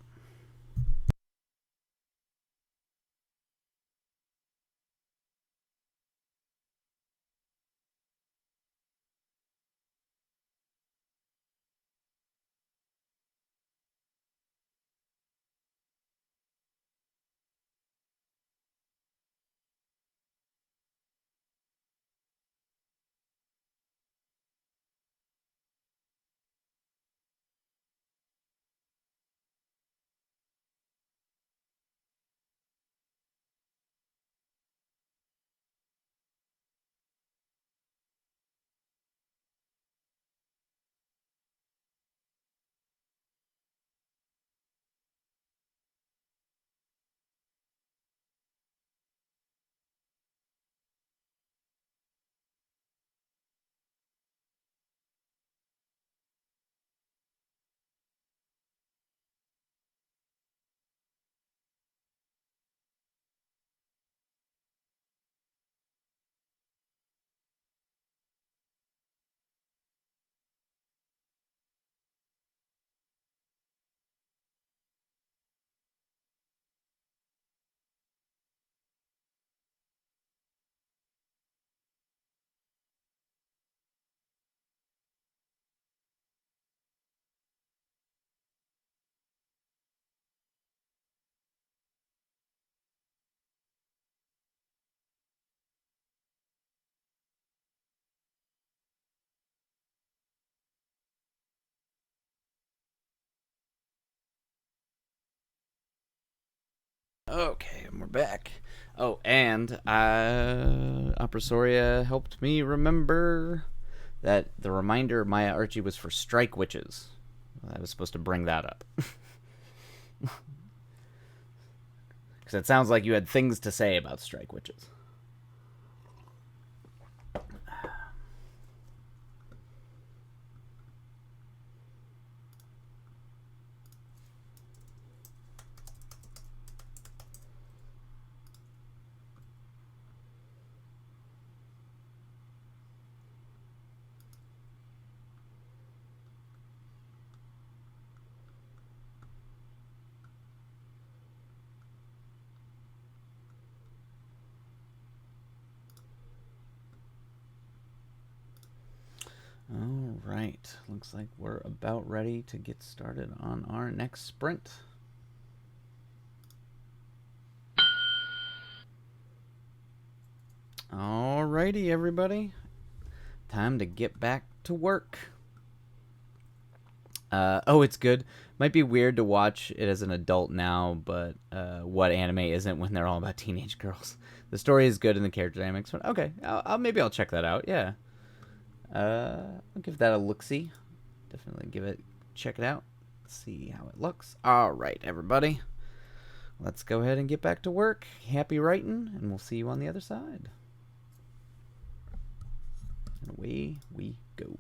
Okay, and we're back. Oh, and Opera helped me remember that the reminder Maya Archie was for strike witches. I was supposed to bring that up. Because it sounds like you had things to say about strike witches. right, looks like we're about ready to get started on our next sprint. Alrighty, everybody. Time to get back to work. Oh, it's good. Might be weird to watch it as an adult now, but what anime isn't when they're all about teenage girls? The story is good and the character dynamics. Okay, maybe I'll check that out. Yeah. I'll give that a look-see. Definitely check it out. See how it looks. All right, everybody. Let's go ahead and get back to work. Happy writing, and we'll see you on the other side. And away we go.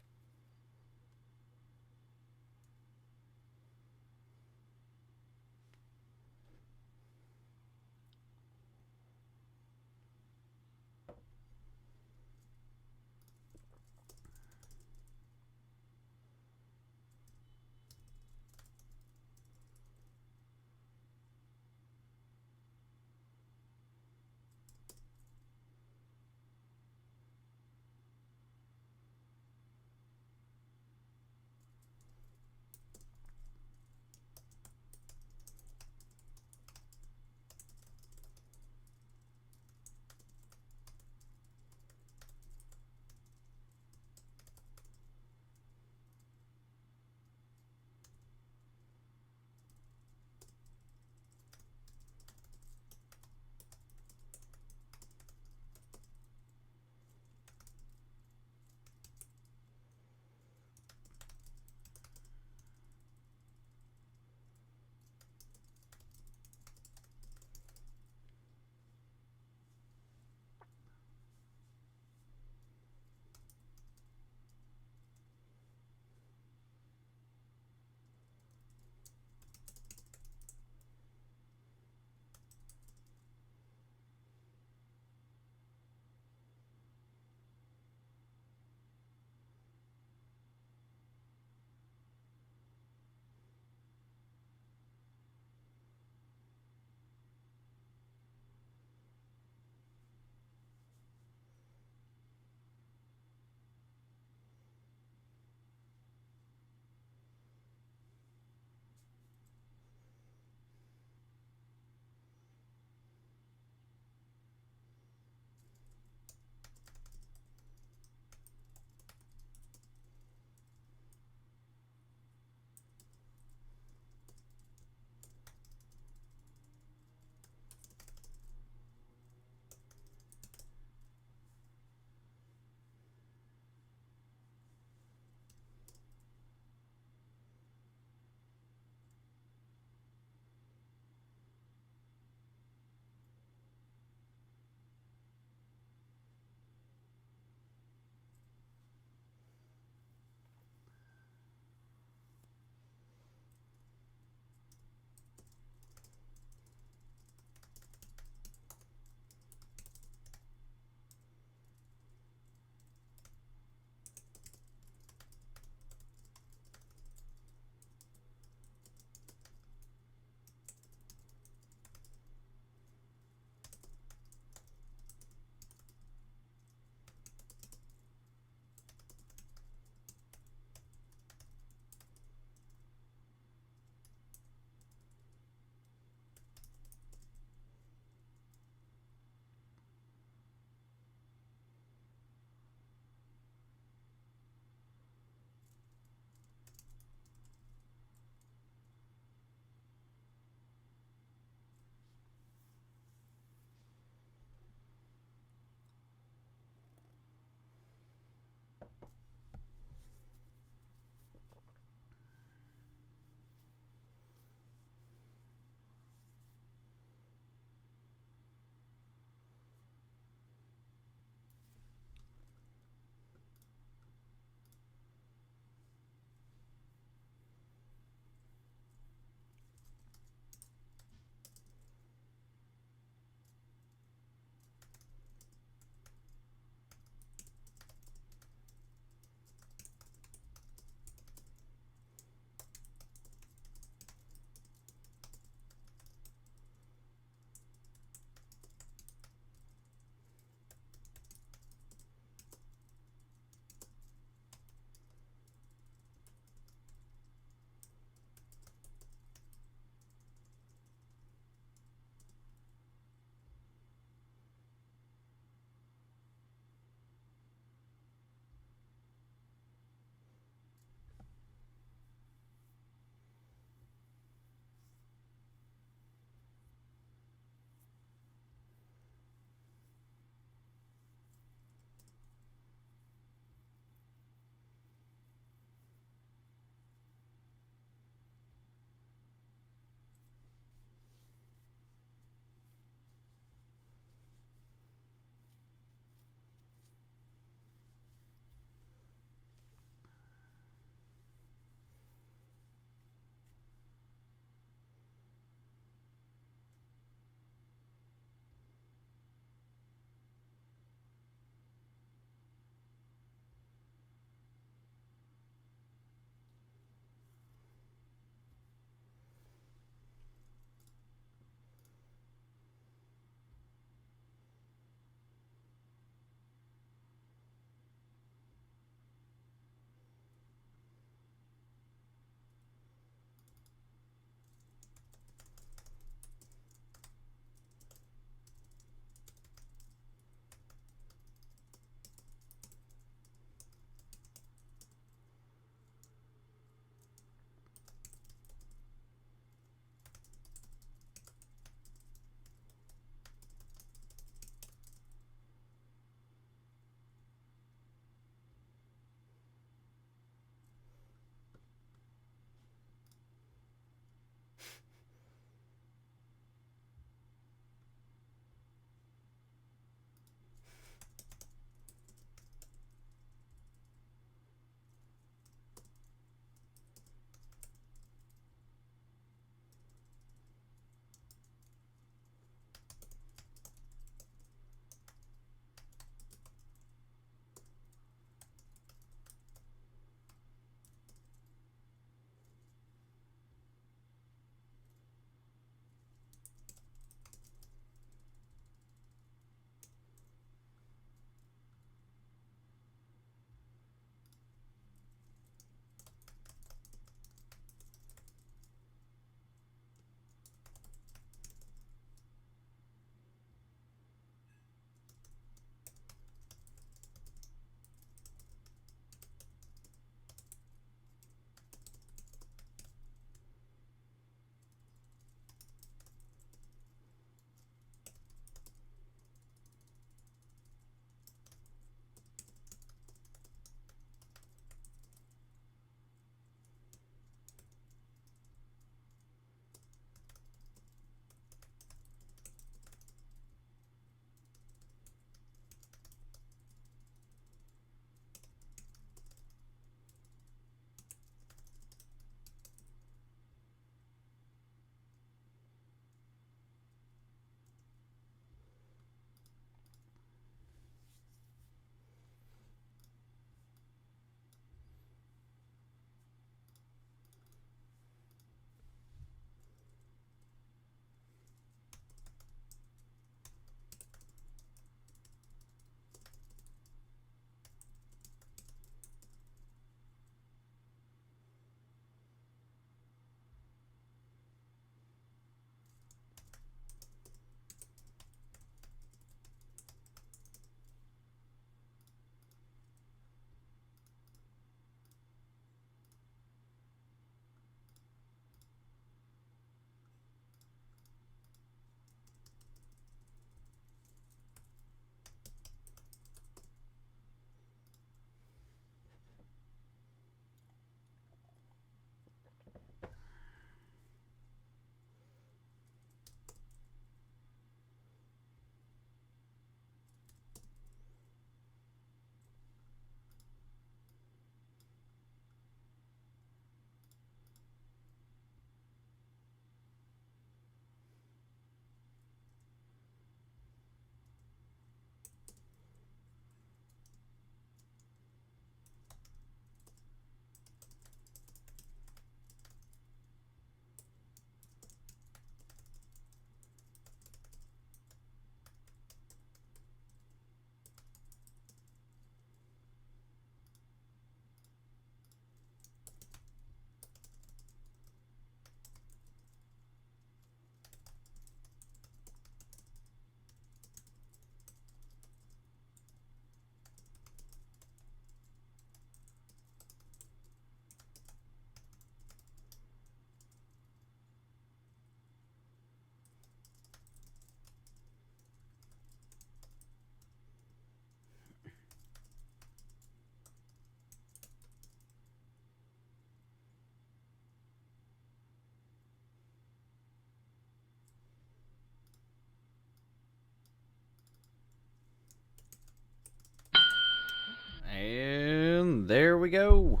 And there we go.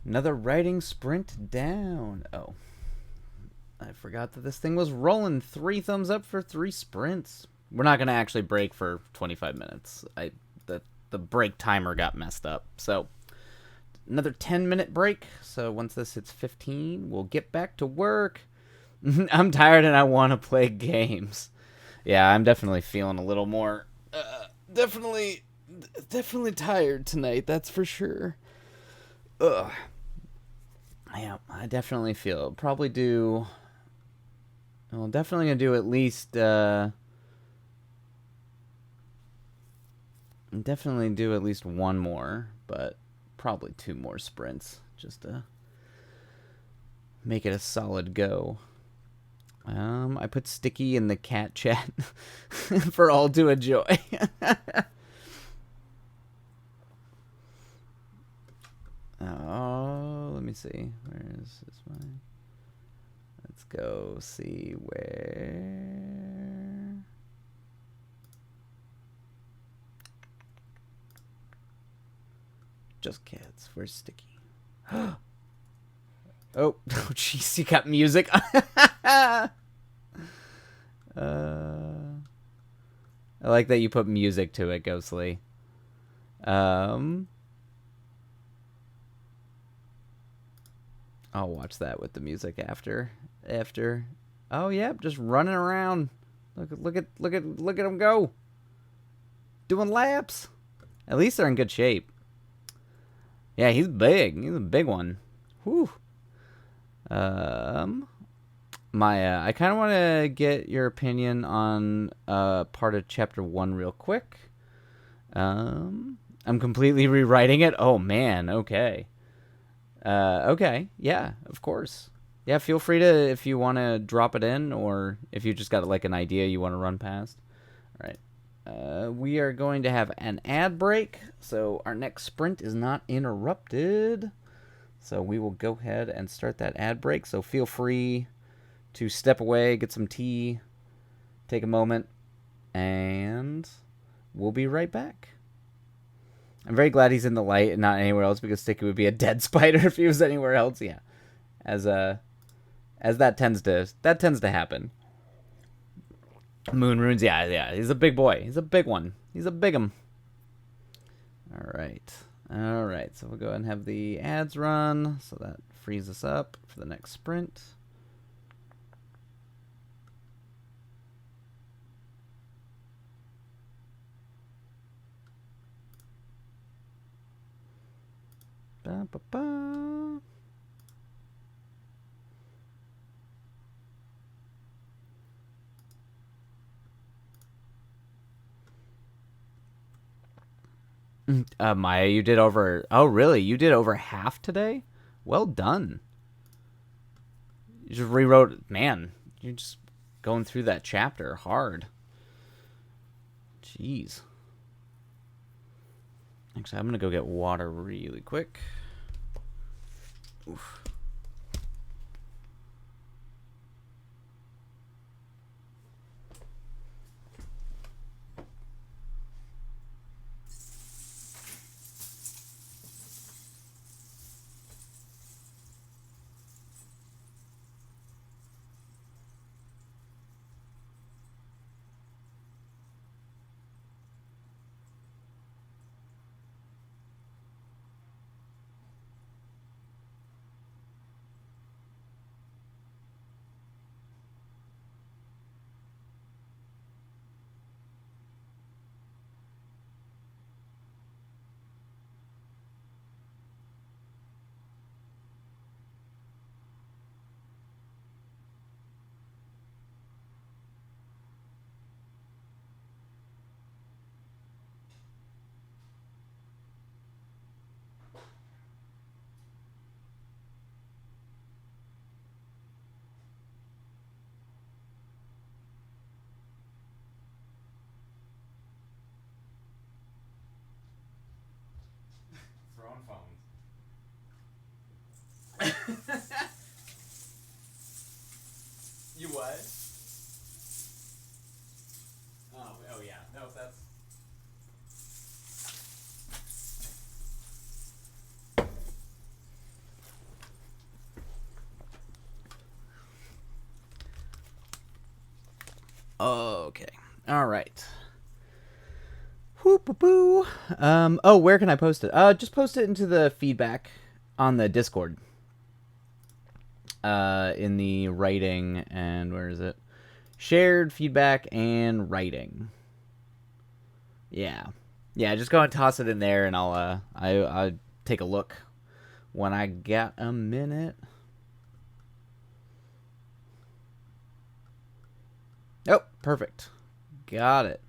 Another riding sprint down. Oh. I forgot that this thing was rolling. 3 thumbs up for 3 sprints. We're not going to actually break for 25 minutes. The break timer got messed up. So, another 10-minute break. So, once this hits 15, we'll get back to work. I'm tired and I want to play games. Yeah, I'm definitely feeling a little more... definitely tired tonight, that's for sure. Ugh. Yeah, I definitely feel... Probably do... Well, definitely going to do at least... Definitely do at least 1 more, but probably 2 more sprints just to make it a solid go. I put Sticky in the cat chat for all to enjoy. Oh, let me see. Where is this one? Let's go see where... Just cats. Where's Sticky? Oh, jeez, you got music. I like that you put music to it, Ghostly. I'll watch that with the music after. Oh yeah, just running around. Look at him go. Doing laps. At least they're in good shape. Yeah, he's big. He's a big one. Whew. I kind of want to get your opinion on part of chapter 1 real quick. I'm completely rewriting it. Oh man, okay. Okay, yeah, of course. Yeah, feel free to, if you want to drop it in, or if you just got like an idea you want to run past. All right. We are going to have an ad break, so our next sprint is not interrupted. So we will go ahead and start that ad break. So feel free to step away, get some tea, take a moment, and we'll be right back. I'm very glad he's in the light and not anywhere else, because Sticky would be a dead spider if he was anywhere else. Yeah, as that tends to happen. Moon runes, yeah. He's a big boy. He's a big one. He's a big'em. All right. So we'll go ahead and have the ads run, so that frees us up for the next sprint. Ba, ba, ba. Maya, you did over... Oh, really? You did over half today? Well done. You just rewrote... Man, you're just going through that chapter hard. Jeez. Actually, I'm going to go get water really quick. Oof. Throwing phones. You what? Oh yeah. No, that's... Okay. All right. Whoop-a-boo. Oh, where can I post it? Just post it into the feedback on the Discord. In the writing and where is it? Shared feedback and writing. Yeah. Yeah, just go and toss it in there and I'll take a look when I get a minute. Oh, perfect. Got it.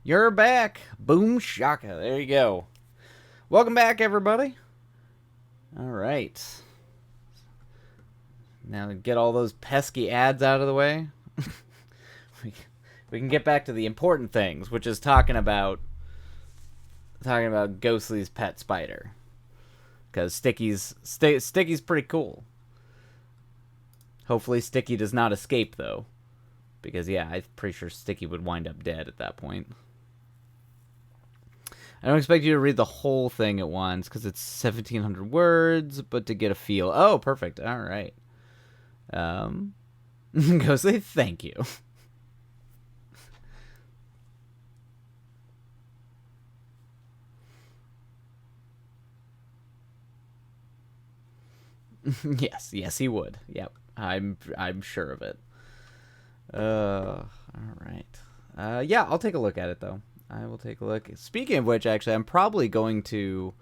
You're back. Boom shaka. There you go. Welcome back, everybody. All right. Now to get all those pesky ads out of the way, we can get back to the important things, which is talking about Ghostly's pet spider. Because Sticky's pretty cool. Hopefully Sticky does not escape, though. Because, yeah, I'm pretty sure Sticky would wind up dead at that point. I don't expect you to read the whole thing at once, because it's 1,700 words, but to get a feel. Oh, perfect. All right. Ghostly, thank you. Yes, he would. Yep, I'm sure of it. All right. Yeah, I'll take a look at it though. I will take a look. Speaking of which, actually, I'm probably going to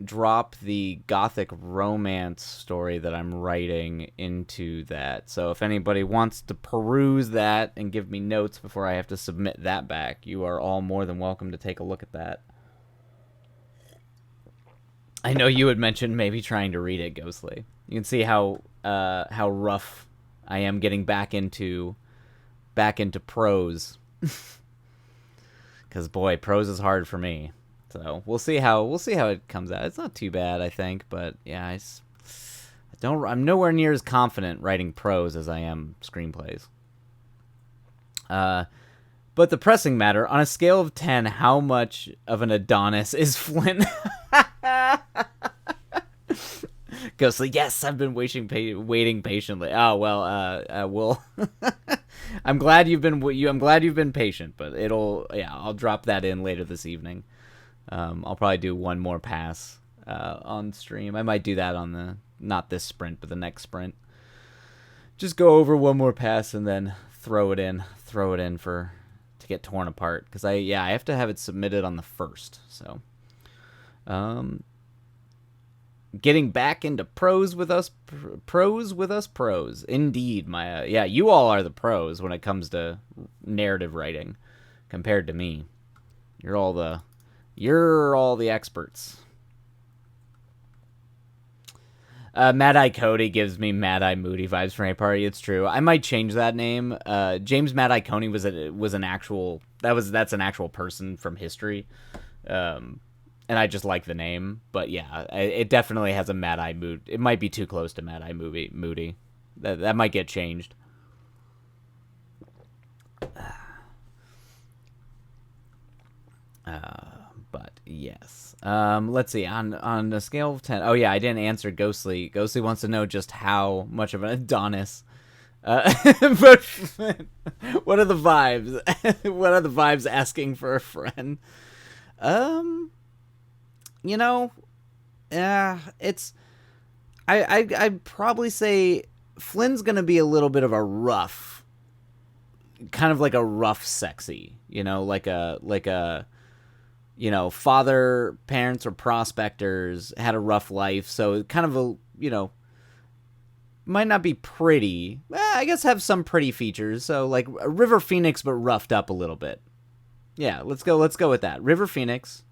drop the Gothic romance story that I'm writing into that. So if anybody wants to peruse that and give me notes before I have to submit that back, you are all more than welcome to take a look at that. I know you had mentioned maybe trying to read it, Ghostly. You can see how rough I am getting back into prose. Because boy, prose is hard for me. So we'll see how it comes out. It's not too bad, I think, but yeah, I'm nowhere near as confident writing prose as I am screenplays. But the pressing matter, on a scale of 10, how much of an Adonis is Flynn? Ghostly, yes, I've been waiting patiently. Oh well, we'll. I'm glad you've been patient, but I'll drop that in later this evening. I'll probably do one more pass on stream. I might do that on not this sprint, but the next sprint. Just go over one more pass and then throw it in to get torn apart, because I have to have it submitted on the 1st. So, getting back into pros with us pros. Indeed, Maya. Yeah, you all are the pros when it comes to narrative writing compared to me. You're all the experts. Mad Eye Cody gives me Mad Eye Moody vibes from A Party. It's true. I might change that name. James Mad Eye Coney was an actual person from history. And I just like the name, but yeah, it definitely has a Mad Eye mood. It might be too close to Mad Eye Moody. That might get changed. But yes. Let's see. On a scale of 10. Oh yeah, I didn't answer Ghostly. Ghostly wants to know just how much of an Adonis. But what are the vibes? What are the vibes asking for a friend? You know, it's. I'd probably say Flynn's gonna be a little bit of a rough, kind of like a rough sexy. You know, like a. You know, parents or prospectors, had a rough life, so kind of a, might not be pretty. I guess have some pretty features. So like a River Phoenix, but roughed up a little bit. Yeah, let's go with that. River Phoenix.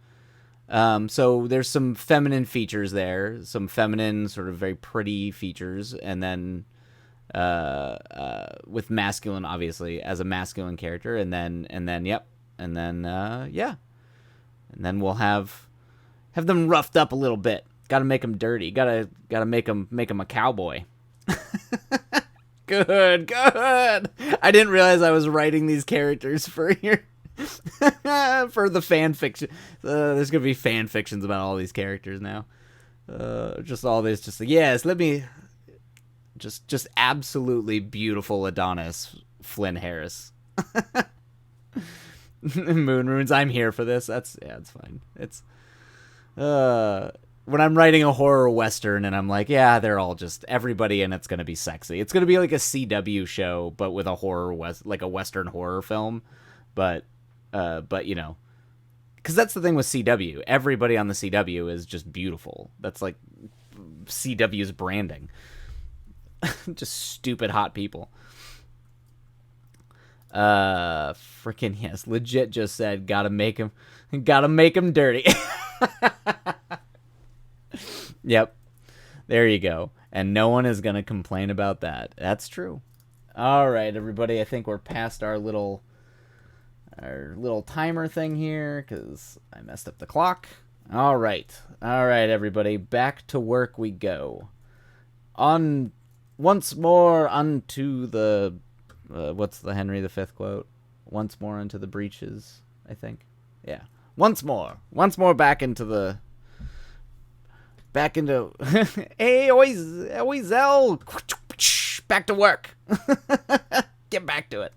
So there's some feminine features there, some feminine sort of very pretty features, and then with masculine, obviously, as a masculine character, and then and then we'll have them roughed up a little bit. Got to make them dirty. Got to make them a cowboy. Good. I didn't realize I was writing these characters for For the fan fiction. There's gonna be fan fictions about all these characters now. Just all this, just like, yes, let me just absolutely beautiful Adonis Flynn Harris. Moon runes. I'm here for this. It's fine. It's when I'm writing a horror western and I'm like, yeah, they're all just everybody in it's gonna be sexy. It's gonna be like a CW show, but with a like a western horror film. But you know, because that's the thing with CW. Everybody on the CW is just beautiful. That's like CW's branding. Just stupid hot people. Freaking yes, legit just said gotta make him dirty. Yep, there you go. And no one is gonna complain about that. That's true. All right, everybody. I think we're past our little timer thing here because I messed up the clock. All right, everybody. Back to work we go. On once more unto the what's the Henry V quote? Once more into the breaches, I think. Yeah. Once more back into hey, Zell, back to work. Get back to it.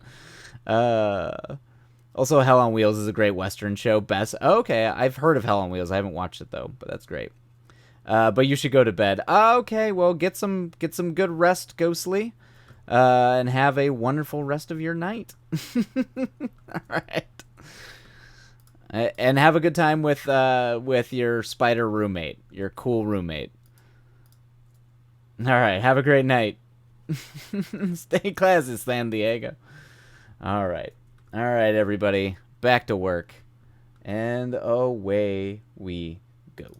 Also, Hell on Wheels is a great Western show. Best. Okay, I've heard of Hell on Wheels. I haven't watched it though, but that's great. But you should go to bed. Okay, well, get some good rest, Ghostly, and have a wonderful rest of your night. All right. And have a good time with your spider roommate, your cool roommate. All right, have a great night. Stay classy, San Diego. All right, everybody, back to work, and away we go.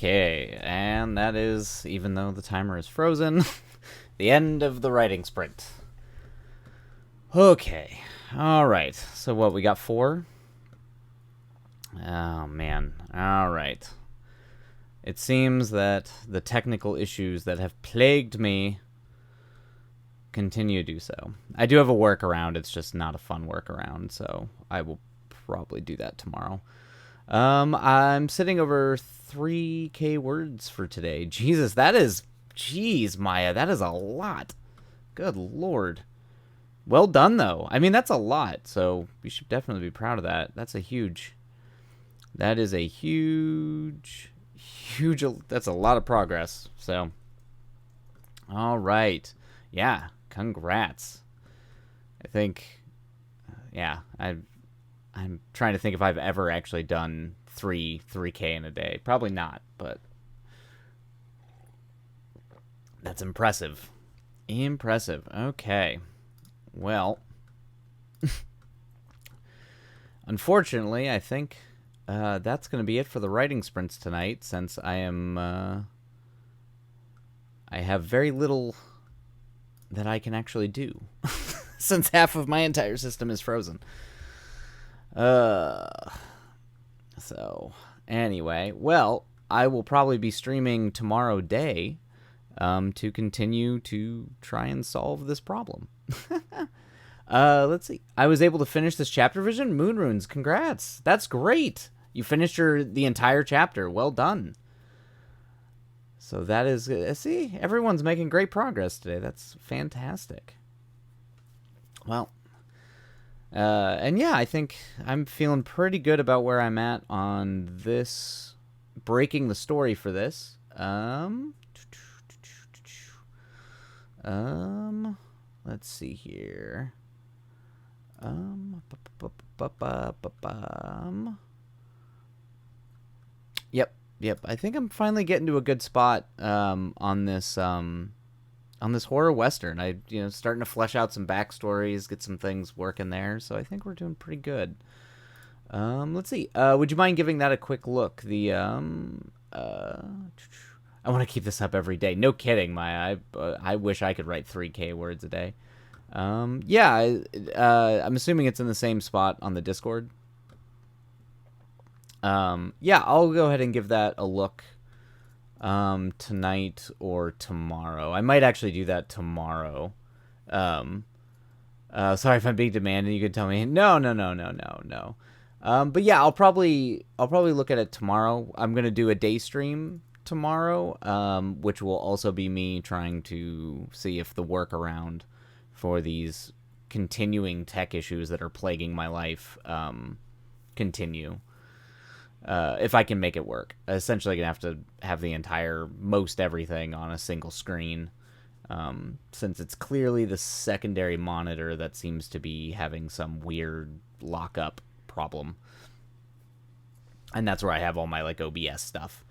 Okay, and that is, even though the timer is frozen, the end of the writing sprint. Okay, alright, so what, we got 4? Oh, man, alright. It seems that the technical issues that have plagued me continue to do so. I do have a workaround, it's just not a fun workaround, so I will probably do that tomorrow. I'm sitting over 3K words for today. Jesus, that is... Jeez, Maya, that is a lot. Good lord. Well done, though. I mean, that's a lot, so you should definitely be proud of that. That's a huge... That is a huge... That's a lot of progress, so... Alright. Yeah, congrats. I think... Yeah, I'm trying to think if I've ever actually done 3K in a day. Probably not, but that's impressive. Impressive. Okay. Well, unfortunately, I think that's going to be it for the writing sprints tonight, since I have very little that I can actually do, since half of my entire system is frozen. So, anyway, well, I will probably be streaming tomorrow day to continue to try and solve this problem. Let's see. I was able to finish this chapter vision. Moon runes, congrats. That's great. You finished the entire chapter. Well done. So that is, see, everyone's making great progress today. That's fantastic. Well, and yeah, I think I'm feeling pretty good about where I'm at on this, breaking the story for this. Let's see here. Yep. I think I'm finally getting to a good spot on this horror western. Starting to flesh out some backstories, get some things working there. So I think we're doing pretty good. Let's see. Would you mind giving that a quick look? I want to keep this up every day. No kidding, Maya. I wish I could write 3K words a day. Yeah. I'm assuming it's in the same spot on the Discord. Yeah, I'll go ahead and give that a look tonight or tomorrow. I might actually do that tomorrow. Sorry if I'm being demanding. You could tell me no. But yeah, I'll probably look at it tomorrow. I'm gonna do a day stream tomorrow, which will also be me trying to see if the workaround for these continuing tech issues that are plaguing my life continue. If I can make it work. Essentially, gonna have to have the entire most everything on a single screen, since it's clearly the secondary monitor that seems to be having some weird lockup problem, and that's where I have all my OBS stuff.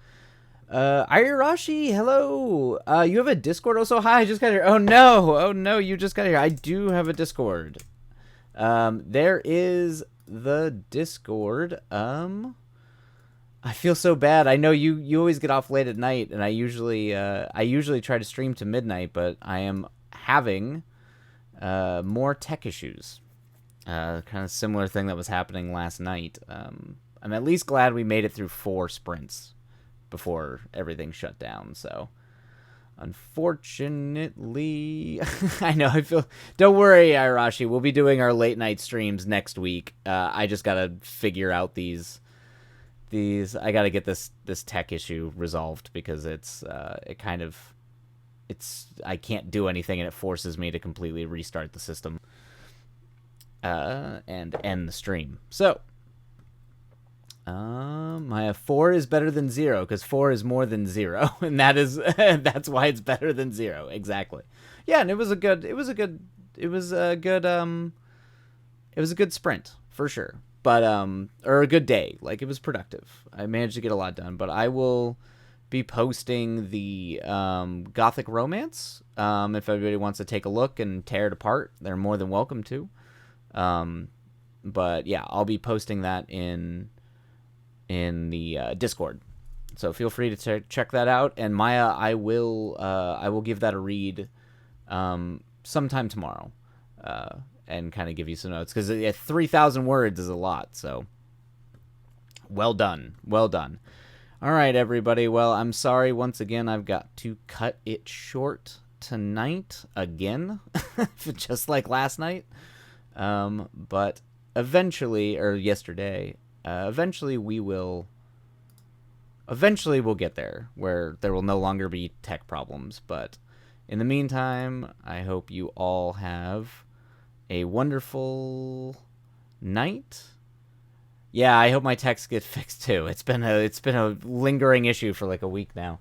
Ayurashi, hello. You have a Discord also? Hi, I just got here. Oh no, you just got here. I do have a Discord. There is the Discord. I feel so bad. I know you always get off late at night, and I usually try to stream to midnight, but I am having more tech issues. Kind of similar thing that was happening last night. I'm at least glad we made it through 4 sprints before everything shut down. So, unfortunately, I know I feel. Don't worry, Ayurashi. We'll be doing our late night streams next week. I just gotta figure out these. I gotta get this tech issue resolved, because I can't do anything, and it forces me to completely restart the system and end the stream. So my 4 is better than 0, because 4 is more than 0, and that's why it's better than 0. Exactly. Yeah, and it was a good sprint for sure. But, or a good day. It was productive. I managed to get a lot done. But I will be posting the Gothic romance. If everybody wants to take a look and tear it apart, they're more than welcome to. But yeah, I'll be posting that in the Discord. So feel free to check that out. And Maya, I will give that a read sometime tomorrow, and kind of give you some notes, because 3,000 words is a lot. So well done, well done. All right, everybody. Well, I'm sorry once again. I've got to cut it short tonight again, just like last night. But eventually, or yesterday, eventually we'll get there where there will no longer be tech problems. But in the meantime, I hope you all have a wonderful night. Yeah, I hope my techs get fixed too. It's been a lingering issue for like a week now.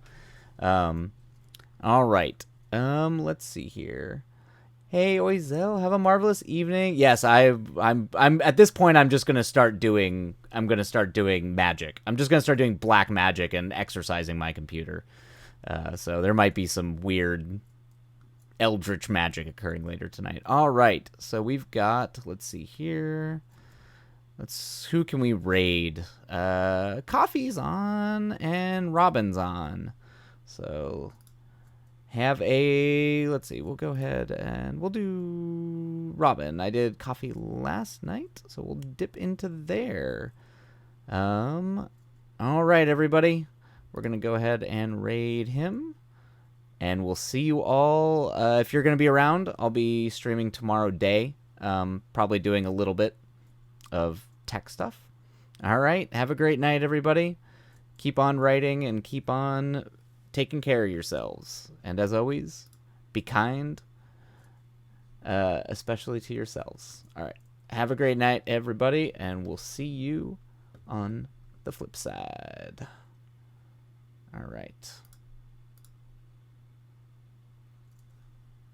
All right. Let's see here. Hey, Oizel, have a marvelous evening. Yes, I'm at this point I'm gonna start doing magic. I'm just gonna start doing black magic and exercising my computer. So there might be some weird eldritch magic occurring later tonight. All right. So we've got, let's see here. Who can we raid? Coffee's on and Robin's on. So let's see, we'll go ahead and we'll do Robin. I did Coffee last night, so we'll dip into there. All right, everybody. We're going to go ahead and raid him. And we'll see you all. If you're going to be around, I'll be streaming tomorrow day. Probably doing a little bit of tech stuff. All right. Have a great night, everybody. Keep on writing and keep on taking care of yourselves. And as always, be kind, especially to yourselves. All right. Have a great night, everybody, and we'll see you on the flip side. All right.